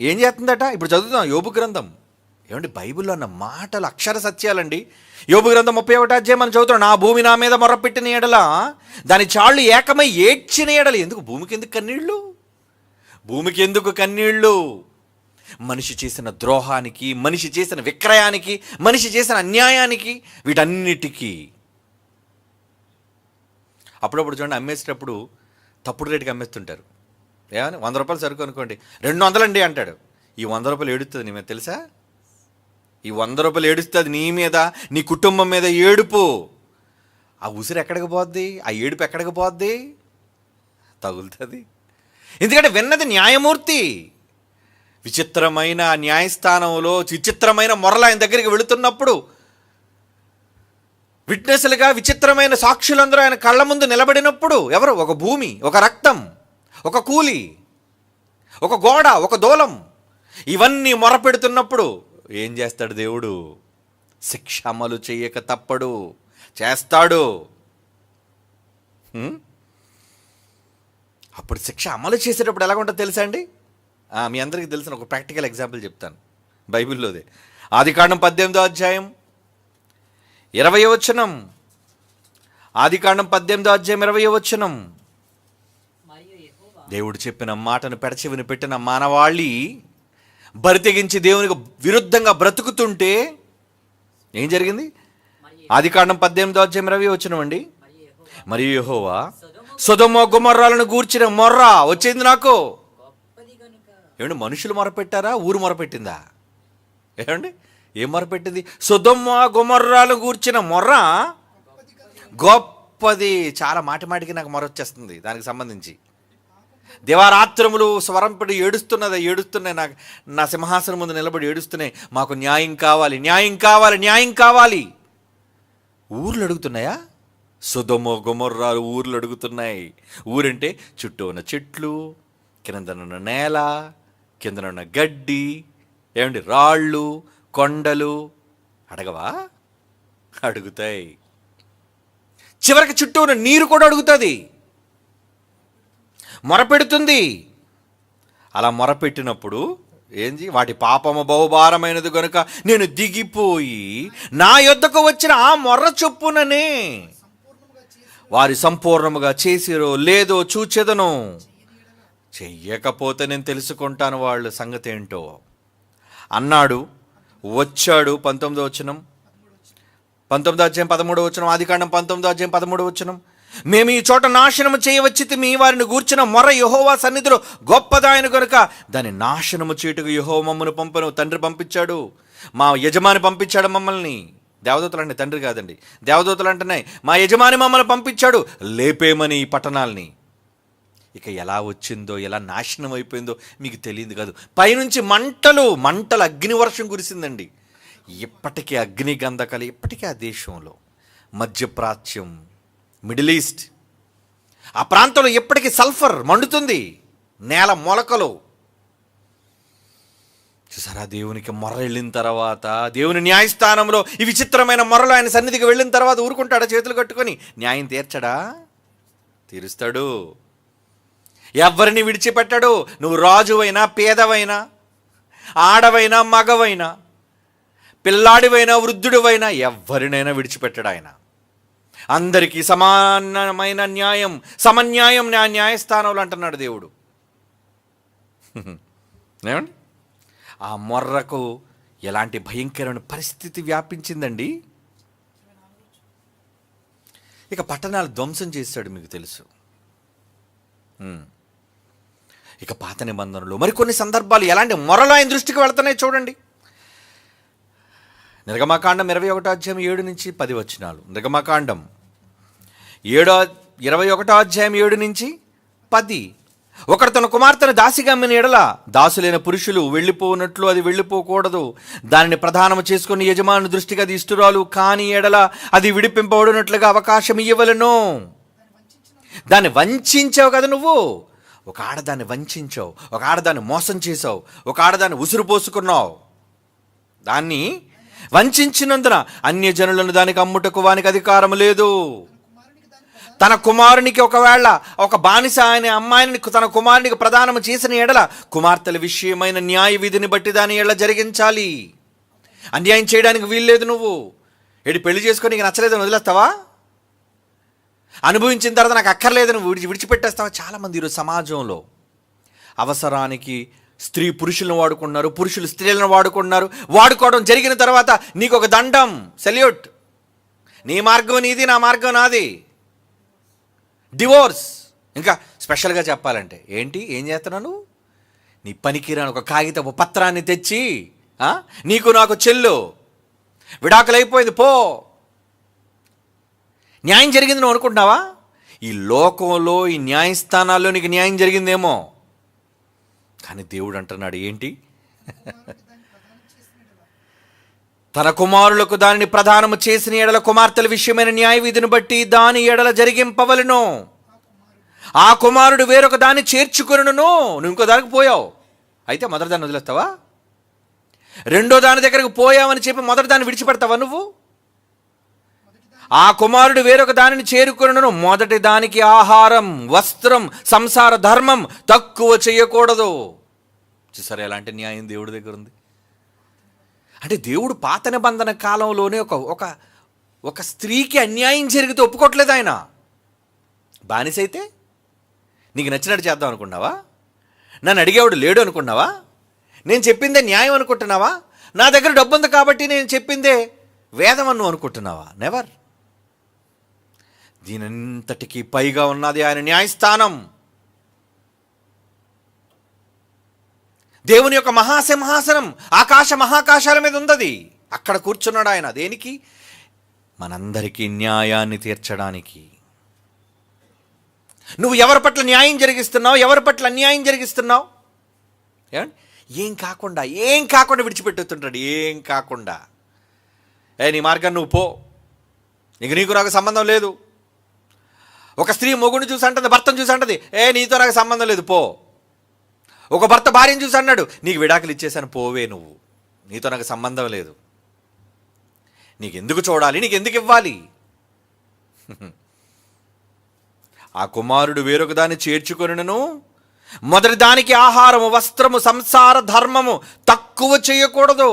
ఏం చేస్తుందట? ఇప్పుడు చదువుతాం యోబు గ్రంథం. ఏమండి, బైబిల్లో ఉన్న మాటలు అక్షర సత్యాలండి. యోబు గ్రంథం 31వ అధ్యాయం మనం చదువుతాం. నా భూమి నా మీద మొర్రపెట్టిన ఎడల దాని చాళ్ళు ఏకమై ఏడ్చిన ఎడల. ఎందుకు భూమికి ఎందుకు కన్నీళ్ళు? మనిషి చేసిన ద్రోహానికి, మనిషి చేసిన విక్రయానికి, మనిషి చేసిన అన్యాయానికి, వీటన్నిటికీ. అప్పుడప్పుడు చూడండి, అమ్మేసేటప్పుడు తప్పుడు రేటుకి అమ్మేస్తుంటారు. ఏమని? 100 రూపాయలు సరుకు అనుకోండి, 200 అండి అంటాడు. ఈ 100 రూపాయలు ఏడుస్తుంది నీ మీద, తెలుసా? ఈ 100 రూపాయలు ఏడుస్తుంది నీ మీద, నీ కుటుంబం మీద ఏడుపు. ఆ ఉసిరు ఎక్కడికి పోద్ది? ఆ ఏడుపు ఎక్కడికి పోద్ది? తగులుతుంది. ఎందుకంటే విన్నది న్యాయమూర్తి. విచిత్రమైన న్యాయస్థానంలో విచిత్రమైన మొరలు ఆయన దగ్గరికి వెళుతున్నప్పుడు విట్నెస్లుగా విచిత్రమైన సాక్షులందరూ ఆయన కళ్ళ ముందు నిలబడినప్పుడు ఎవరు? ఒక భూమి, ఒక రక్తం, ఒక కూలి, ఒక గోడ, ఒక దూలం, ఇవన్నీ మొరపెడుతున్నప్పుడు ఏం చేస్తాడు దేవుడు? శిక్ష అమలు చేయక తప్పడు, చేస్తాడు. అప్పుడు శిక్ష అమలు చేసేటప్పుడు ఎలా ఉంటుందో తెలుసా అండి? మీ అందరికీ తెలిసిన ఒక ప్రాక్టికల్ ఎగ్జాంపుల్ చెప్తాను, బైబిల్లోదే. ఆదికాండం 18వ అధ్యాయం 20వ వచనం. ఆదికాండం 18వ అధ్యాయం 20వ వచనం. దేవుడు చెప్పిన మాటను పెడచెవిని పెట్టిన మానవాళి బరి తెగించి దేవునికి విరుద్ధంగా బ్రతుకుతుంటే ఏం జరిగింది? ఆదికాండం 18వ అధ్యాయం 20వ వచనం అండి. మరియు యెహోవా సొదొమ గొమొర్రాలను గూర్చిన మొర్ర వచ్చింది నాకు. ఏమండి, మనుషులు మొరపెట్టారా? ఊరు మొరపెట్టిందా? ఏమండి, ఏం మొరపెట్టింది? సొదొమ గొమొర్రాలను గూర్చిన మొర్ర గొప్పది. చాలా మాటికి నాకు మొర వచ్చేస్తుంది దానికి సంబంధించి. దివారాత్రములు స్వరంపడి ఏడుస్తున్నాయి. నాకు నా సింహాసనం ముందు నిలబడి ఏడుస్తున్నాయి. మాకు న్యాయం కావాలి, న్యాయం కావాలి, న్యాయం కావాలి. ఊర్లు అడుగుతున్నాయా? సొదొమ గొమొర్రాలు ఊర్లు అడుగుతున్నాయి. ఊరంటే చుట్టూ ఉన్న చెట్లు, కిందనున్న నేల, కిందనున్న గడ్డి, ఏమండి, రాళ్ళు, కొండలు అడగవా? అడుగుతాయి. చివరికి చుట్టూ ఉన్న నీరు కూడా అడుగుతుంది, మొరపెడుతుంది. అలా మొరపెట్టినప్పుడు ఏంది? వాటి పాపము బహుభారమైనది గనుక నేను దిగిపోయి నా యొద్దకు వచ్చిన ఆ మొర్ర చొప్పుననే వారి సంపూర్ణముగా చేసిరో లేదో చూచెదను. చెయ్యకపోతే నేను తెలుసుకుంటాను వాళ్ళ సంగతి ఏంటో అన్నాడు. వచ్చాడు. 19వ వచనం, 19వ అధ్యాయం 13వ వచనం. ఆదికాండం 19వ అధ్యాయం 13వ వచనం. మేము ఈ చోట నాశనము చేయవచ్చితిమి, వారిని గూర్చిన మొర్ర యెహోవా సన్నిధిలో గొప్పదాయన గనుక దాన్ని నాశనము చేయుటకు యెహోవా మమ్మల్ని పంపను. తండ్రి పంపించాడు, మా యజమాని పంపించాడు మమ్మల్ని. దేవదూతలు అంటే తండ్రి కాదండి, దేవదూతలు అంటున్నాయి మా యజమాని మమ్మల్ని పంపించాడు లేపేమని ఈ పట్టణాలని. ఇక ఎలా వచ్చిందో, ఎలా నాశనం అయిపోయిందో మీకు తెలియదు కాదు. పైనుంచి మంటలు అగ్ని వర్షం కురిసిందండి. ఇప్పటికీ అగ్ని గంధకాలు ఇప్పటికీ ఆ దేశంలో, మధ్యప్రాచ్యం, మిడిల్ ఈస్ట్, ఆ ప్రాంతంలో ఎప్పటికీ సల్ఫర్ మండుతుంది, నేల మొలకలు. చూసారా, దేవునికి మొర్ర వెళ్ళిన తర్వాత, దేవుని న్యాయస్థానంలో ఈ విచిత్రమైన మొర్రలు ఆయన సన్నిధికి వెళ్ళిన తర్వాత ఊరుకుంటాడా? చేతులు కట్టుకొని న్యాయం తీర్చడా? తీరుస్తాడు. ఎవరిని విడిచిపెట్టాడు. నువ్వు రాజువైనా, పేదవైనా, ఆడవైనా, మగవైనా, పిల్లాడివైనా, వృద్ధుడివైనా, ఎవరినైనా విడిచిపెట్టాడు ఆయన. అందరికీ సమానమైన న్యాయం, సమన్యాయం నా న్యాయస్థానంలో అంటున్నాడు దేవుడు. ఏమండి, ఆ మొర్రకు ఎలాంటి భయంకరమైన పరిస్థితి వ్యాపించిందండి. ఇక పట్టణాలు ధ్వంసం చేశాడు, మీకు తెలుసు. ఇక పాత నిబంధనలు మరికొన్ని సందర్భాలు ఎలాంటి మొరలు ఆయన దృష్టికి వెళ్తున్నాయి చూడండి. నిర్గమకాండం 21వ అధ్యాయం 7 నుంచి 10 వచనాలు. నిర్గమకాండం 21వ అధ్యాయం 7 నుంచి 10. ఒకడు తన కుమార్తెను దాసిగా అమ్మిన ఎడల దాసులైన పురుషులు వెళ్ళిపోనట్లు అది వెళ్ళిపోకూడదు. దానిని ప్రధానము చేసుకుని యజమాని దృష్టికి అది ఇష్టురాలు కాని ఎడల అది విడిపింపబడినట్లుగా అవకాశం ఇవ్వవలెను. దాన్ని వంచావు కదా నువ్వు. ఒక ఆడదాన్ని వంచావు, ఒక ఆడదాన్ని మోసం చేసావు, ఒక ఆడదాన్ని ఉసురు పోసుకున్నావు. దాన్ని వంచినందున అన్యజనులను దానికి అమ్ముటకు వానికి అధికారం లేదు. తన కుమారునికి ఒకవేళ ఒక బానిస అనే అమ్మాయిని తన కుమారునికి ప్రదానం చేసిన ఎడల కుమార్తెల విషయమైన న్యాయ విధిని బట్టి దాని ఎడల జరిగించాలి. అన్యాయం చేయడానికి వీల్లేదు. నువ్వు పెళ్లి చేసుకొని నీకు నచ్చలేదని వదిలేస్తావా? అనుభవించిన తర్వాత నాకు అక్కర్లేదని విడిచిపెట్టేస్తావా? చాలామంది ఈరోజు సమాజంలో అవసరానికి స్త్రీ పురుషులను వాడుకున్నారు, పురుషులు స్త్రీలను వాడుకున్నారు. వాడుకోవడం జరిగిన తర్వాత నీకు ఒక దండం, సెల్యూట్. నీ మార్గం నీది, నా మార్గం నాది, డివోర్స్. ఇంకా స్పెషల్గా చెప్పాలంటే ఏంటి, ఏం చేస్తున్నాను? నీ పనికిరాని ఒక కాగితపు పత్రాన్ని తెచ్చి నీకు నాకు చెల్లు, విడాకులైపోయింది పో. న్యాయం జరిగింది నువ్వు అనుకుంటున్నావా? ఈ లోకంలో ఈ న్యాయస్థానాల్లో నీకు న్యాయం జరిగిందేమో, కానీ దేవుడు అంటున్నాడు ఏంటి? తన కుమారులకు దానిని ప్రదానము చేసిన ఎడల కుమార్తెల విషయమైన న్యాయ విధిని బట్టి దాని ఎడల జరిగింపవలెను. ఆ కుమారుడు వేరొక దాన్ని చేర్చుకొనును. నువ్వు ఇంకో దానికి పోయావు, అయితే మొదటి దాన్ని వదిలేస్తావా? రెండో దాని దగ్గరకు పోయావని చెప్పి మొదటి దాన్ని విడిచిపెడతావా నువ్వు? ఆ కుమారుడు వేరొక దానిని చేరుకొనును. మొదటి దానికి ఆహారం, వస్త్రం, సంసార ధర్మం తక్కువ చేయకూడదు. చూసారా ఎలాంటి న్యాయం దేవుడి దగ్గర ఉంది? అంటే దేవుడు పాత నిబంధన కాలంలోనే ఒక స్త్రీకి అన్యాయం జరిగితే ఒప్పుకోవట్లేదు ఆయన. బానిసైతే నీకు నచ్చినట్టు చేద్దాం అనుకున్నావా? నన్ను అడిగేవాడు లేడు అనుకున్నావా? నేను చెప్పిందే న్యాయం అనుకుంటున్నావా? నా దగ్గర డబ్బు ఉంది కాబట్టి నేను చెప్పిందే వేదం అను అనుకుంటున్నావా? నెవర్. దీనంతటికీ పైగా ఉన్నది ఆయన న్యాయస్థానం. దేవుని యొక్క మహాసింహాసనం ఆకాశ మహాకాశాల మీద ఉందది. అక్కడ కూర్చున్నాడు ఆయన. దేనికి? మనందరికీ న్యాయాన్ని తీర్చడానికి. నువ్వు ఎవరి పట్ల న్యాయం జరిగిస్తున్నావు, ఎవరి పట్ల అన్యాయం జరిగిస్తున్నావు? ఏం కాకుండా విడిచిపెట్టుతుంటాడు. ఏం కాకుండా నీ మార్గాన్ని నువ్వు పో, నీకు నాకు సంబంధం లేదు. ఒక స్త్రీ మొగుడిని చూసి అంటది, భర్తను చూసి అంటది, నీతో నాకు సంబంధం లేదు పో. ఒక భర్త భార్యను చూసి అన్నాడు, నీకు విడాకులు ఇచ్చేసాను పోవే, నువ్వు నీతో నాకు సంబంధం లేదు, నీకెందుకు చూడాలి, నీకెందుకు ఇవ్వాలి? ఆ కుమారుడు వేరొక దాన్ని చేర్చుకొనును. మొదటి దానికి ఆహారము, వస్త్రము, సంసార ధర్మము తక్కువ చేయకూడదు.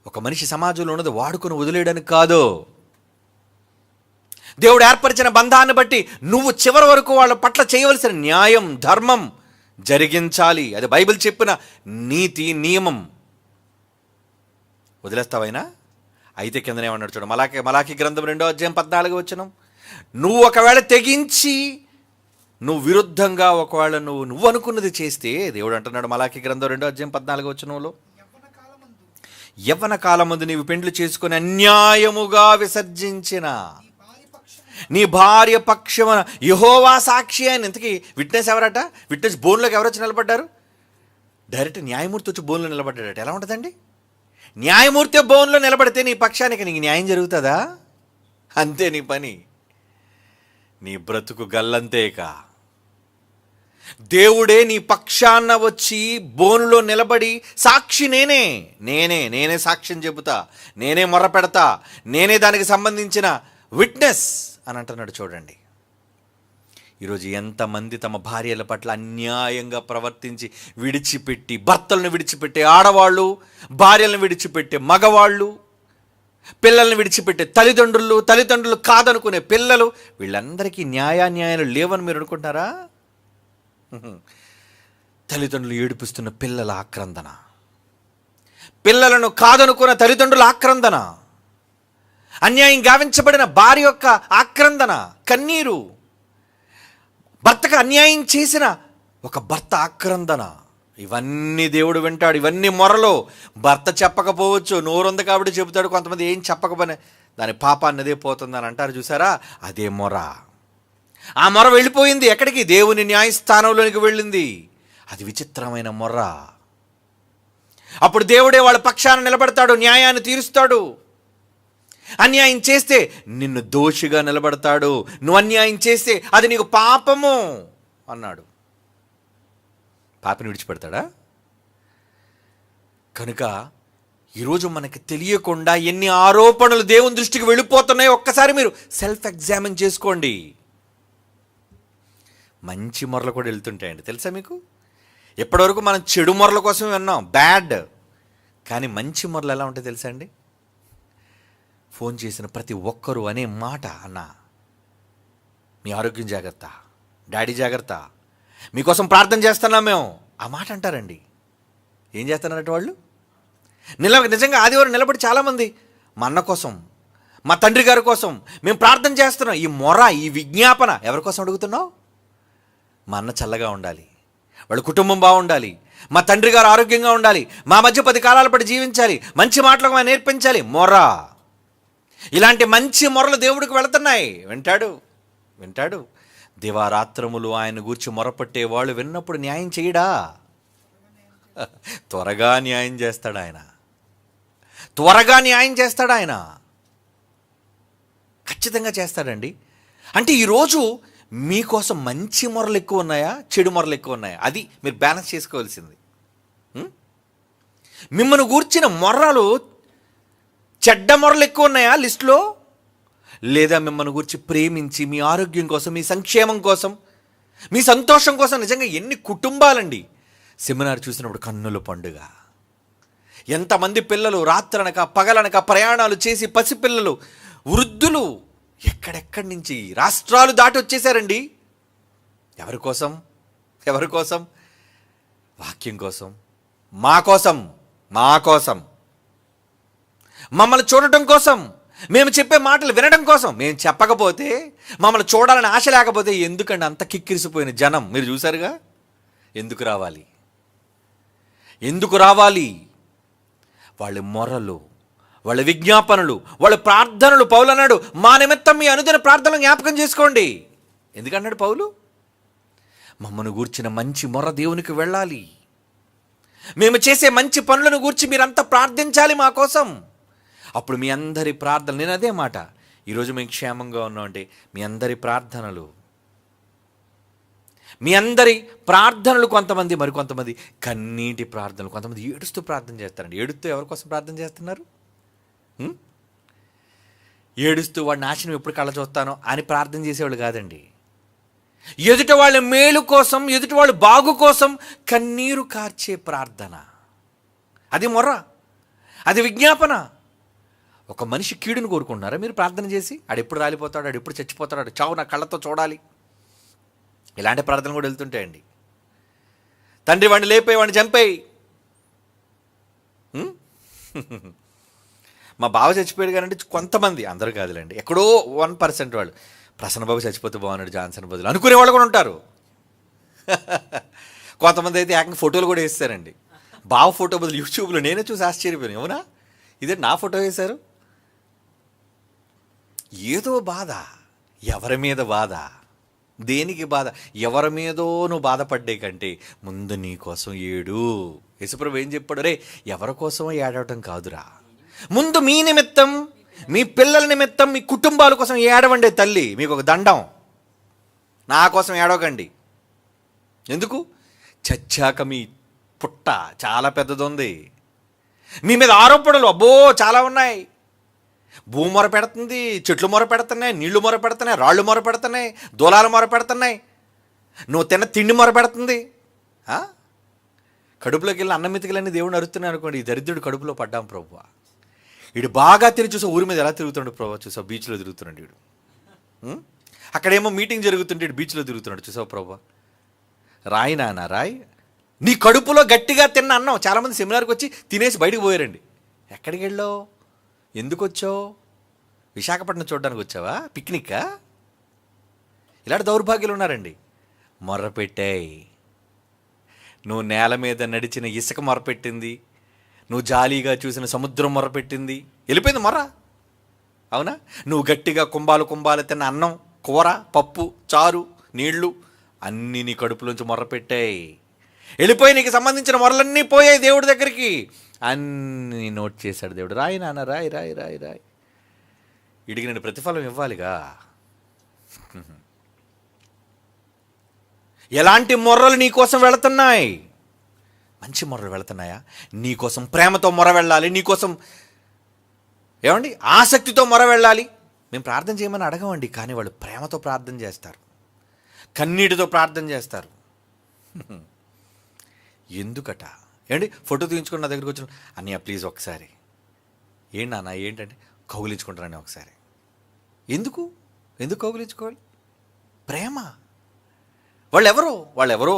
ఒక మనిషి సమాజంలో ఉన్నది వాడుకొని వదిలేయడానికి కాదు. దేవుడు ఏర్పరిచిన బంధాన్ని బట్టి నువ్వు చివరి వరకు వాళ్ళ పట్ల చేయవలసిన న్యాయం, ధర్మం జరిగించాలి. అది బైబిల్ చెప్పిన నీతి, నియమం. వదిలేస్తావైనా? అయితే కిందనేమన్నాడు చూడు, మలాకి గ్రంథం 2వ అధ్యాయం 14వ వచనం. నువ్వు ఒకవేళ తెగించి నువ్వు విరుద్ధంగా ఒకవేళ నువ్వు అనుకున్నది చేస్తే, దేవుడు అంటున్నాడు మలాకి గ్రంథం 2వ అధ్యాయం 14వ వచనంలో, యవ్వన కాలమందు నీవు పెండ్లు చేసుకుని అన్యాయముగా విసర్జించిన నీ భార్య పక్షమున యెహోవా సాక్షి అని. ఇంతకీ విట్నెస్ ఎవరట? విట్నెస్ బోన్లోకి ఎవరు వచ్చి నిలబడ్డారు? డైరెక్ట్ న్యాయమూర్తి వచ్చి బోన్లో నిలబడ్డాడట. ఎలా ఉంటుందండి? న్యాయమూర్తి బోన్లో నిలబడితే నీ పక్షానికి నీకు న్యాయం జరుగుతుందా? అంతే నీ పని, నీ బ్రతుకు గల్లంతేక. దేవుడే నీ పక్షాన వచ్చి బోనులో నిలబడి సాక్షి నేనే సాక్ష్యం చెబుతా, నేనే మొర్ర పెడతా, నేనే దానికి సంబంధించిన విట్నెస్ అని అంటున్నాడు. చూడండి ఈరోజు ఎంతమంది తమ భార్యల పట్ల అన్యాయంగా ప్రవర్తించి విడిచిపెట్టి, భర్తలను విడిచిపెట్టే ఆడవాళ్ళు, భార్యలను విడిచిపెట్టే మగవాళ్ళు, పిల్లల్ని విడిచిపెట్టే తల్లిదండ్రులు కాదనుకునే పిల్లలు, వీళ్ళందరికీ న్యాయాలు లేవని మీరు అనుకుంటున్నారా? తల్లిదండ్రులు ఏడిపిస్తున్న పిల్లల ఆక్రందన, పిల్లలను కాదనుకున్న తల్లిదండ్రుల ఆక్రందన, అన్యాయం గావించబడిన భార్య యొక్క ఆక్రందన, కన్నీరు, భర్తకు అన్యాయం చేసిన ఒక భర్త ఆక్రందన, ఇవన్నీ దేవుడు వింటాడు. ఇవన్నీ మొరలో భర్త చెప్పకపోవచ్చు, నోరుంది కాబట్టి చెబుతాడు. కొంతమంది ఏం చెప్పకపోయినా దాని పాపాన్ని అదే పోతుందని అంటారు. చూసారా? అదే మొర. ఆ మొర వెళ్ళిపోయింది ఎక్కడికి? దేవుని న్యాయస్థానంలోనికి వెళ్ళింది. అది విచిత్రమైన మొర్ర. అప్పుడు దేవుడే వాళ్ళ పక్షాన నిలబడతాడు, న్యాయాన్ని తీరుస్తాడు. అన్యాయం చేస్తే నిన్ను దోషిగా నిలబడతాడు. నువ్వు అన్యాయం చేస్తే అది నీకు పాపము అన్నాడు. పాపని విడిచిపెడతాడా? కనుక ఈరోజు మనకి తెలియకుండా ఎన్ని ఆరోపణలు దేవుని దృష్టికి వెళ్ళిపోతున్నాయో ఒక్కసారి మీరు సెల్ఫ్ ఎగ్జామిన్ చేసుకోండి. మంచి మొరలు కూడా వెళ్తుంటాయండి, తెలుసా మీకు? ఎప్పటివరకు మనం చెడు మొరల కోసం విన్నాం, బ్యాడ్. కానీ మంచి మొరలు ఎలా ఉంటాయి తెలుసా అండి? ఫోన్ చేసిన ప్రతి ఒక్కరూ అనే మాట, అన్న మీ ఆరోగ్యం జాగ్రత్త, డాడీ జాగ్రత్త, మీకోసం ప్రార్థన చేస్తున్నాం మేము, ఆ మాట అంటారండి. ఏం చేస్తున్నారట వాళ్ళు? నిజంగా ఆదివారం నిలబడి చాలామంది మా అన్న కోసం, మా తండ్రి గారి కోసం మేము ప్రార్థన చేస్తున్నాం. ఈ మొర, ఈ విజ్ఞాపన ఎవరి కోసం అడుగుతున్నావు? మా అన్న చల్లగా ఉండాలి, వాళ్ళ కుటుంబం బాగుండాలి, మా తండ్రి గారు ఆరోగ్యంగా ఉండాలి, మా మధ్య 10 కాలాల పాటు జీవించాలి, మంచి మాటలకు మనం నేర్పించాలి. మొర. ఇలాంటి మంచి మొరలు దేవుడికి వెళుతున్నాయి. వింటాడు వింటాడు. దివారాత్రములు ఆయన గూర్చి మొరపట్టే వాళ్ళు విన్నప్పుడు న్యాయం చేయడా? త్వరగా న్యాయం చేస్తాడు ఆయన. త్వరగా న్యాయం చేస్తాడు ఆయన. ఖచ్చితంగా చేస్తాడండి. అంటే ఈరోజు మీకోసం మంచి మొరలు ఎక్కువ ఉన్నాయా, చెడు మొరలు ఎక్కువ ఉన్నాయా? అది మీరు బ్యాలెన్స్ చేసుకోవాల్సింది. మిమ్మల్ని గూర్చిన మొర్రలు, చెడ్డ మొరలు ఎక్కువ ఉన్నాయా లిస్టులో? లేదా మిమ్మల్ని గురించి ప్రేమించి మీ ఆరోగ్యం కోసం, మీ సంక్షేమం కోసం, మీ సంతోషం కోసం నిజంగా ఎన్ని కుటుంబాలండి సెమినార్ చూసినప్పుడు కన్నుల పండుగ. ఎంతమంది పిల్లలు రాత్రనక పగలనక ప్రయాణాలు చేసి, పసిపిల్లలు, వృద్ధులు ఎక్కడెక్కడి నుంచి రాష్ట్రాలు దాటి వచ్చేసారండి. ఎవరి కోసం? ఎవరి కోసం? వాక్యం కోసం, మా కోసం, మా కోసం, మమ్మల్ని చూడటం కోసం, మేము చెప్పే మాటలు వినడం కోసం. మేము చెప్పకపోతే, మమ్మల్ని చూడాలని ఆశ లేకపోతే ఎందుకండి అంత కిక్కిరిసిపోయిన జనం? మీరు చూసారుగా. ఎందుకు రావాలి? ఎందుకు రావాలి? వాళ్ళ మొరలు, వాళ్ళ విజ్ఞాపనలు, వాళ్ళ ప్రార్థనలు. పౌలు అన్నాడు, మా నిమిత్తం మీ అనుదిన ప్రార్థనలు జ్ఞాపకం చేసుకోండి. ఎందుకన్నాడు పౌలు? మమ్మను గూర్చిన మంచి మొర దేవునికి వెళ్ళాలి. మేము చేసే మంచి పనులను గూర్చి మీరంతా ప్రార్థించాలి మా కోసం. అప్పుడు మీ అందరి ప్రార్థన, నేను అదే మాట, ఈరోజు మేము క్షేమంగా ఉన్నామంటే మీ అందరి ప్రార్థనలు, మీ అందరి ప్రార్థనలు. కొంతమంది, మరికొంతమంది కన్నీటి ప్రార్థనలు, కొంతమంది ఏడుస్తూ ప్రార్థన చేస్తారండి. ఏడుస్తూ ఎవరి కోసం ప్రార్థన చేస్తున్నారు? ఏడుస్తూ వాడి నాశనం ఎప్పుడు కళ్ళ చూస్తానో అని ప్రార్థన చేసేవాళ్ళు కాదండి. ఎదుటి వాళ్ళ మేలు కోసం, ఎదుటి వాళ్ళ బాగు కోసం కన్నీరు కార్చే ప్రార్థన. అది మొర్ర, అది విజ్ఞాపన. ఒక మనిషి కీడును కోరుకుంటున్నారా మీరు ప్రార్థన చేసి? ఆడెప్పుడు రాలిపోతాడు, ఆడెప్పుడు చచ్చిపోతాడు, ఆడు చావు నా కళ్ళతో చూడాలి. ఇలాంటి ప్రార్థన కూడా వెళ్తుంటాయండి. తండ్రి వాడిని లేపేయి, వాడిని చంపేయి. మా బావ చచ్చిపోయాడు కానీ కొంతమంది, అందరూ కాదులేండి, ఎక్కడో 1% వాళ్ళు ప్రసన్నబాబు చచ్చిపోతే బాగున్నాడు జాన్సన్ బదులు అనుకునే వాళ్ళు కూడా ఉంటారు. కొంతమంది అయితే ఏకంగా ఫోటోలు కూడా వేస్తారండి. బావ ఫోటో బదులు యూట్యూబ్లో నేనే చూసి ఆశ్చర్యపోయాను. అవునా, ఇదే నా ఫోటో వేశారు? ఏదో బాధ. ఎవరి మీద బాధ? దేనికి బాధ? ఎవరి మీదో నువ్వు బాధపడ్డే కంటే ముందు నీ కోసం ఏడు. యేసుప్రభు ఏం చెప్పాడు? రే, ఎవరి కోసమో ఏడవటం కాదురా, ముందు మీ నిమిత్తం, మీ పిల్లల నిమిత్తం, మీ కుటుంబాల కోసం ఏడవండి. తల్లి మీకు ఒక దండం, నా కోసం ఏడవకండి. ఎందుకు? చచ్చాక మీ పుట్ట చాలా పెద్దది ఉంది. మీ మీద ఆరోపణలు అబ్బో చాలా ఉన్నాయి. భూమి మొర పెడుతుంది, చెట్లు మొర పెడుతున్నాయి, నీళ్లు మొర పెడుతున్నాయి, రాళ్ళు మొర పెడుతున్నాయి, దూలాలు మొర పెడుతున్నాయి, నువ్వు తిన్న తిండి మొర పెడుతుంది. కడుపులోకి వెళ్ళి అన్నం మెతుకులన్నీ దేవుడిని అరుస్తున్నాయి అనుకోండి. ఈ దరిద్రుడు కడుపులో పడ్డాం ప్రభువా. వీడు బాగా తిరిగి చూసా, ఊరి మీద ఎలా తిరుగుతున్నాడు ప్రభు చూసావు, బీచ్లో తిరుగుతున్నాడు వీడు. అక్కడేమో మీటింగ్ జరుగుతుంటే వీడు బీచ్లో తిరుగుతున్నాడు చూసావు ప్రభు. రాయి నాన్న రాయి, నీ కడుపులో గట్టిగా తిన్న అన్నం. చాలామంది సెమినార్కి వచ్చి తినేసి బయటకు పోయారండి. ఎక్కడికి వెళ్ళావు? ఎందుకు వచ్చావు? విశాఖపట్నం చూడడానికి వచ్చావా? పిక్నిక్కా? ఇలాంటి దౌర్భాగ్యులు ఉన్నారండి. మొర్ర పెట్టాయి. నువ్వు నేల మీద నడిచిన ఇసుక మొరపెట్టింది, నువ్వు జాలీగా చూసిన సముద్రం మొరపెట్టింది, వెళ్ళిపోయింది మొర్ర. అవునా? నువ్వు గట్టిగా కుంభాలు తిన్న అన్నం, కూర, పప్పు, చారు, నీళ్లు అన్నీ నీ కడుపులోంచి మొర్రపెట్టాయి. వెళ్ళిపోయి నీకు సంబంధించిన మొరలన్నీ పోయాయి దేవుడి దగ్గరికి. అన్నీ నోట్ చేశాడు దేవుడు. రాయి నాన్న రాయి రాయి రాయి రాయి. వీడికి నేను ప్రతిఫలం ఇవ్వాలిగా. ఎలాంటి మొర్రలు నీకోసం వెళుతున్నాయి? మంచి మొర్రలు వెళుతున్నాయా? నీకోసం ప్రేమతో మొర వెళ్ళాలి, నీకోసం ఏమండి ఆసక్తితో మొర వెళ్ళాలి. మేము ప్రార్థన చేయమని అడగమండి, కానీ వాళ్ళు ప్రేమతో ప్రార్థన చేస్తారు, కన్నీటితో ప్రార్థన చేస్తారు. ఎందుకట? ఏమండి ఫోటో తీయించుకుని నా దగ్గరికి వచ్చిన అన్నయ్య ప్లీజ్ ఒకసారి. ఏంటి నాన్న ఏంటంటే కౌగిలించుకుంటారని ఒకసారి. ఎందుకు ఎందుకు కౌగిలించుకోవాలి? ప్రేమ. వాళ్ళెవరో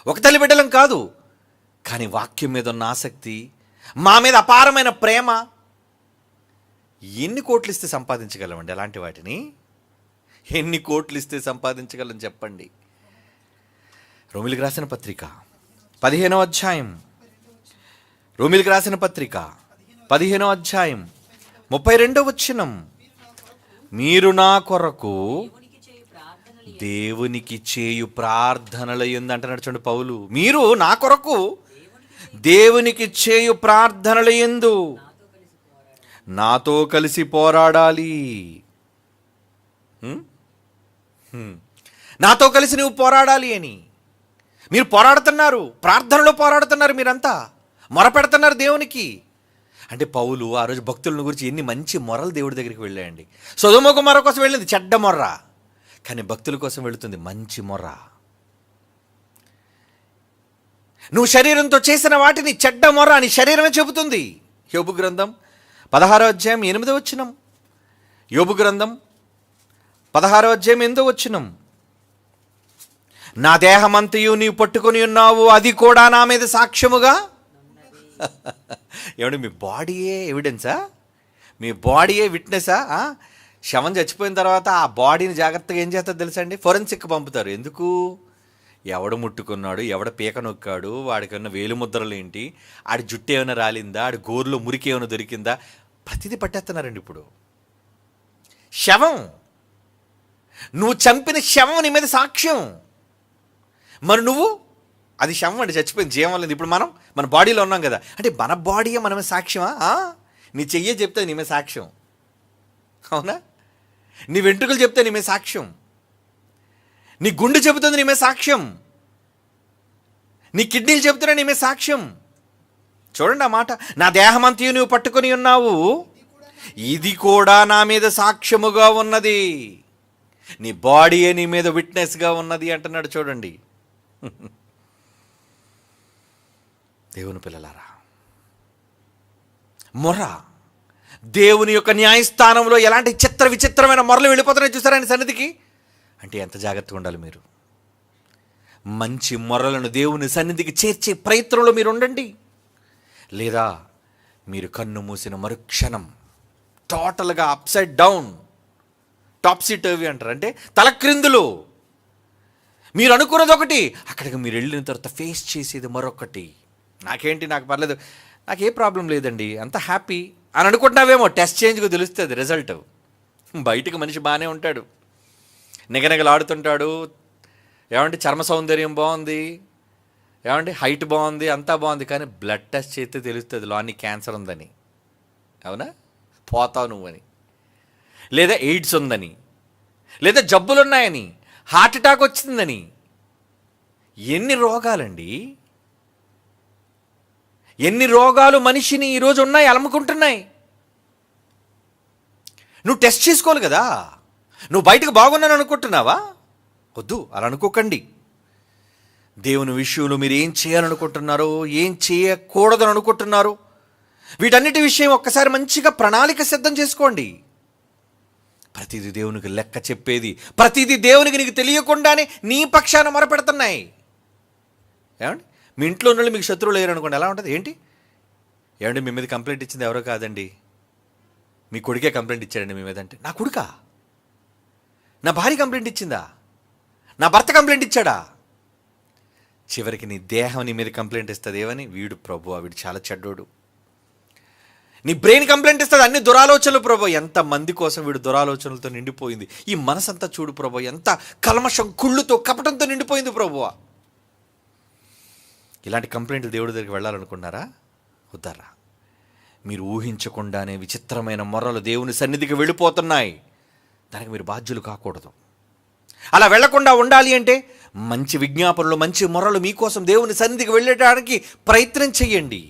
ఒక తల్లి బిడ్డలం కాదు, కానీ వాక్యం మీద ఉన్న ఆసక్తి, మా మీద అపారమైన ప్రేమ. ఎన్ని కోట్లు ఇస్తే సంపాదించగలమండి అలాంటి వాటిని? ఎన్ని కోట్లు ఇస్తే సంపాదించగలం చెప్పండి? రోమిలికి రాసిన పత్రిక 15వ అధ్యాయం, రోమిలికి రాసిన పత్రిక 15వ అధ్యాయం 32వ వచనం, మీరు నా కొరకు దేవునికి చేయు ప్రార్థనల యందు అంటున్నాడు చూడండి పౌలు. మీరు నా కొరకు దేవునికి చేయు ప్రార్థనల యందు నాతో కలిసి పోరాడాలి. నాతో కలిసి నువ్వు పోరాడాలి అని. మీరు పోరాడుతున్నారు, ప్రార్థనలో పోరాడుతున్నారు, మీరంతా మొరపెడుతున్నారు దేవునికి. అంటే పౌలు ఆ రోజు భక్తులను గురించి ఎన్ని మంచి మొరలు దేవుడి దగ్గరికి వెళ్ళాయండి. సొదొమ గొమొర్రా కోసం వెళ్ళింది చెడ్డ మొర్ర, కానీ భక్తుల కోసం వెళుతుంది మంచి మొర్ర. నువ్వు శరీరంతో చేసిన వాటిని చెడ్డ మొర్ర అని శరీరమే చెబుతుంది. యోబు గ్రంథం 16వ అధ్యాయం 8వ వచనం. యోబు గ్రంథం 16వ అధ్యాయం 8వ వచనం, నా దేహమంతయు నీవు పట్టుకొని ఉన్నావు, అది కూడా నా మీద సాక్ష్యముగా. ఏమండి, మీ బాడీయే ఎవిడెన్సా? మీ బాడీయే విట్నెసా? శవం చచ్చిపోయిన తర్వాత ఆ బాడీని జాగ్రత్తగా ఏం చేస్తారు తెలుసా అండి? ఫోరెన్సిక్ పంపుతారు. ఎందుకు? ఎవడు ముట్టుకున్నాడు, ఎవడ పీక నొక్కాడు, వాడికి ఉన్న వేలు ముద్రలు ఏంటి, ఆడి జుట్టు ఏమైనా రాలిందా, ఆడి గోరులో మురికి ఏమైనా దొరికిందా, ప్రతిదీ పట్టేస్తున్నారండి ఇప్పుడు. శవం, నువ్వు చంపిన శవం నీ మీద సాక్ష్యం. మరి నువ్వు, అది శవం అండి, చచ్చిపోయింది, జీవం లేదు. ఇప్పుడు మన బాడీలో ఉన్నాం కదా, అంటే మన బాడీయే మనమే సాక్ష్యమా? నీ చెయ్యే చెప్తే నీ మీద సాక్ష్యం, అవునా? నీ వెంట్రుకలు చెప్తే నీ మీద సాక్ష్యం, నీ గుండె చెబుతుంది నీ మీద సాక్ష్యం, నీ కిడ్నీలు చెబుతున్నా నీ మీద సాక్ష్యం. చూడండి ఆ మాట, నా దేహమంతయు నువ్వు పట్టుకొని ఉన్నావు, ఇది కూడా నా మీద సాక్ష్యముగా ఉన్నది. నీ బాడీయే నీ మీద విట్నెస్గా ఉన్నది అంటున్నాడు. చూడండి దేవుని పిల్లలారా, మొర దేవుని యొక్క న్యాయస్థానంలో ఎలాంటి చిత్ర విచిత్రమైన మొరలు వెళ్ళిపోతున్నాయి చూసారండి సన్నిధికి. అంటే ఎంత జాగ్రత్తగా ఉండాలి మీరు. మంచి మొరలను దేవుని సన్నిధికి చేర్చే ప్రయత్నంలో మీరు ఉండండి. లేదా మీరు కన్ను మూసిన మరుక్షణం టోటల్గా అప్సైడ్ డౌన్, టాప్సీ టర్వీ అంటారు, అంటే తలక్రిందులు. మీరు అనుకున్నది ఒకటి, అక్కడికి మీరు వెళ్ళిన తర్వాత ఫేస్ చేసేది మరొకటి. నాకేంటి, నాకు పర్లేదు, నాకే ప్రాబ్లం లేదండి, అంత హ్యాపీ అని అనుకుంటున్నావేమో. టెస్ట్ చేంజ్కి తెలుస్తుంది రిజల్ట్. బయటకు మనిషి బాగానే ఉంటాడు, నిగనిగలాడుతుంటాడు, ఏమంటే చర్మ సౌందర్యం బాగుంది, ఏమంటే హైట్ బాగుంది, అంతా బాగుంది, కానీ బ్లడ్ టెస్ట్ చేస్తే తెలుస్తుంది లోని క్యాన్సర్ ఉందని, అవునా, పోతావు నువ్వని, లేదా ఎయిడ్స్ ఉందని, లేదా జబ్బులు ఉన్నాయని, హార్ట్ అటాక్ వచ్చిందని. ఎన్ని రోగాలండి, ఎన్ని రోగాలు మనిషిని ఈరోజు ఉన్నాయి, అలముకుంటున్నాయి. నువ్వు టెస్ట్ చేసుకోవాలి కదా. నువ్వు బయటకు బాగున్నాను అనుకుంటున్నావా? వద్దు, అలా అనుకోకండి. దేవుని విషయంలో మీరు ఏం చేయాలనుకుంటున్నారో, ఏం చేయకూడదని అనుకుంటున్నారో, వీటన్నిటి విషయం ఒక్కసారి మంచిగా ప్రణాళిక సిద్ధం చేసుకోండి. ప్రతిదీ దేవునికి లెక్క చెప్పేది, ప్రతిదీ దేవునికి నీకు తెలియకుండానే నీ పక్షాన మొరపెడుతున్నాయి. ఏమండి, మీ ఇంట్లో ఉన్న మీకు శత్రువులు లేరు అనుకోండి, ఎలా ఉంటుంది? ఏంటి ఏమండి, మీ మీద కంప్లైంట్ ఇచ్చింది ఎవరో కాదండి, మీ కొడుకే కంప్లైంట్ ఇచ్చాడండి మీ మీద. అంటే నా కొడుకా? నా భార్య కంప్లైంట్ ఇచ్చిందా? నా భర్త కంప్లైంట్ ఇచ్చాడా? చివరికి నీ దేహం నీ మీద కంప్లైంట్ ఇస్తుంది. ఏమని? వీడు ప్రభువా, వీడు చాలా చెడ్డోడు. నీ బ్రెయిన్ కంప్లైంట్ ఇస్తుంది, అన్ని దురాలోచనలు ప్రభు, ఎంతమంది కోసం వీడు దురాలోచనలతో నిండిపోయింది. ఈ మనసంతా చూడు ప్రభు, ఎంత కల్మషం, కుళ్ళుతో, కపటంతో నిండిపోయింది ప్రభువా. ఇలాంటి కంప్లైంట్లు దేవుడి దగ్గరికి వెళ్ళాలనుకున్నారా? వద్దారా. మీరు ఊహించకుండానే విచిత్రమైన మొర్రలు దేవుని సన్నిధికి వెళ్ళిపోతున్నాయి. దానికి మీరు బాధ్యులు కాకూడదు. అలా వెళ్లకుండా ఉండాలి అంటే మంచి విజ్ఞాపనలు, మంచి మొర్రలు మీకోసం దేవుని సన్నిధికి వెళ్ళడానికి ప్రయత్నం చెయ్యండి.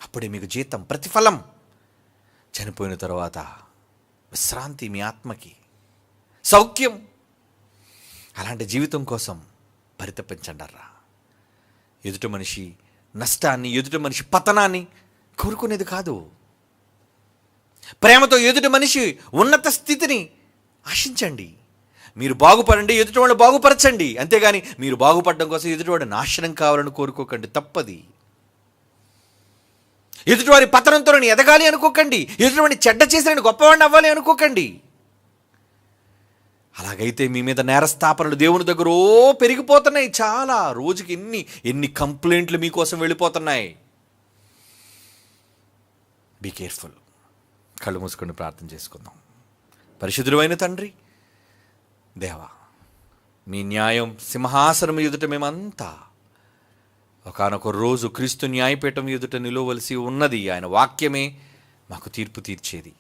అప్పుడే మీకు జీతం, ప్రతిఫలం, చనిపోయిన తర్వాత విశ్రాంతి, మీ ఆత్మకి సౌఖ్యం. అలాంటి జీవితం కోసం పరితపించండర్రా. ఎదుటి మనిషి నష్టాన్ని, ఎదుటి మనిషి పతనాన్ని కోరుకునేది కాదు. ప్రేమతో ఎదుటి మనిషి ఉన్నత స్థితిని ఆశించండి. మీరు బాగుపడండి, ఎదుటి వాళ్ళు బాగుపరచండి. అంతేగాని మీరు బాగుపడడం కోసం ఎదుటివాడు నాశనం కావాలని కోరుకోకండి, తప్పది. ఎదుటివారి పతనంతో నేను ఎదగాలి అనుకోకండి, ఎదుటివాడిని చెడ్డ చేసి నేను గొప్పవాడిని అవ్వాలి అనుకోకండి. అలాగైతే మీ మీద నేరస్థాపనలు దేవుని దగ్గర పెరిగిపోతున్నాయి. చాలా రోజుకి ఎన్ని కంప్లైంట్లు మీకోసం వెళ్ళిపోతున్నాయి. Be careful. కళ్ళు మూసుకొని ప్రార్థన చేసుకుందాం. పరిశుద్ధుడైన తండ్రి, దేవా, మీ న్యాయం సింహాసనం ఎదుట మేమంతా ఒకానొక రోజు క్రీస్తు న్యాయపీఠం ఎదుట నిలవలసి ఉన్నది. ఆయన వాక్యమే మాకు తీర్పు తీర్చేది.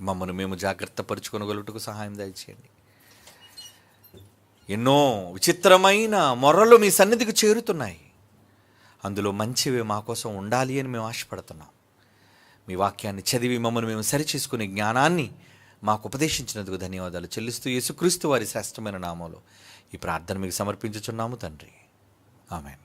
మమ్మల్ని మేము జాగ్రత్త పరుచుకొనగలుగుటకు సహాయం దయచేయండి. ఎన్నో విచిత్రమైన మొర్రలు మీ సన్నిధికి చేరుతున్నాయి. అందులో మంచివే మా కోసం ఉండాలి అని మేము ఆశపడుతున్నాం. మీ వాక్యాన్ని చదివి మమ్మల్ని మేము సరిచేసుకునే జ్ఞానాన్ని మాకు ఉపదేశించినందుకు ధన్యవాదాలు చెల్లిస్తూ యేసుక్రీస్తు వారి శ్రేష్టమైన నామంలో ఈ ప్రార్థన మీకు సమర్పించుచున్నాము తండ్రి. ఆమేన్.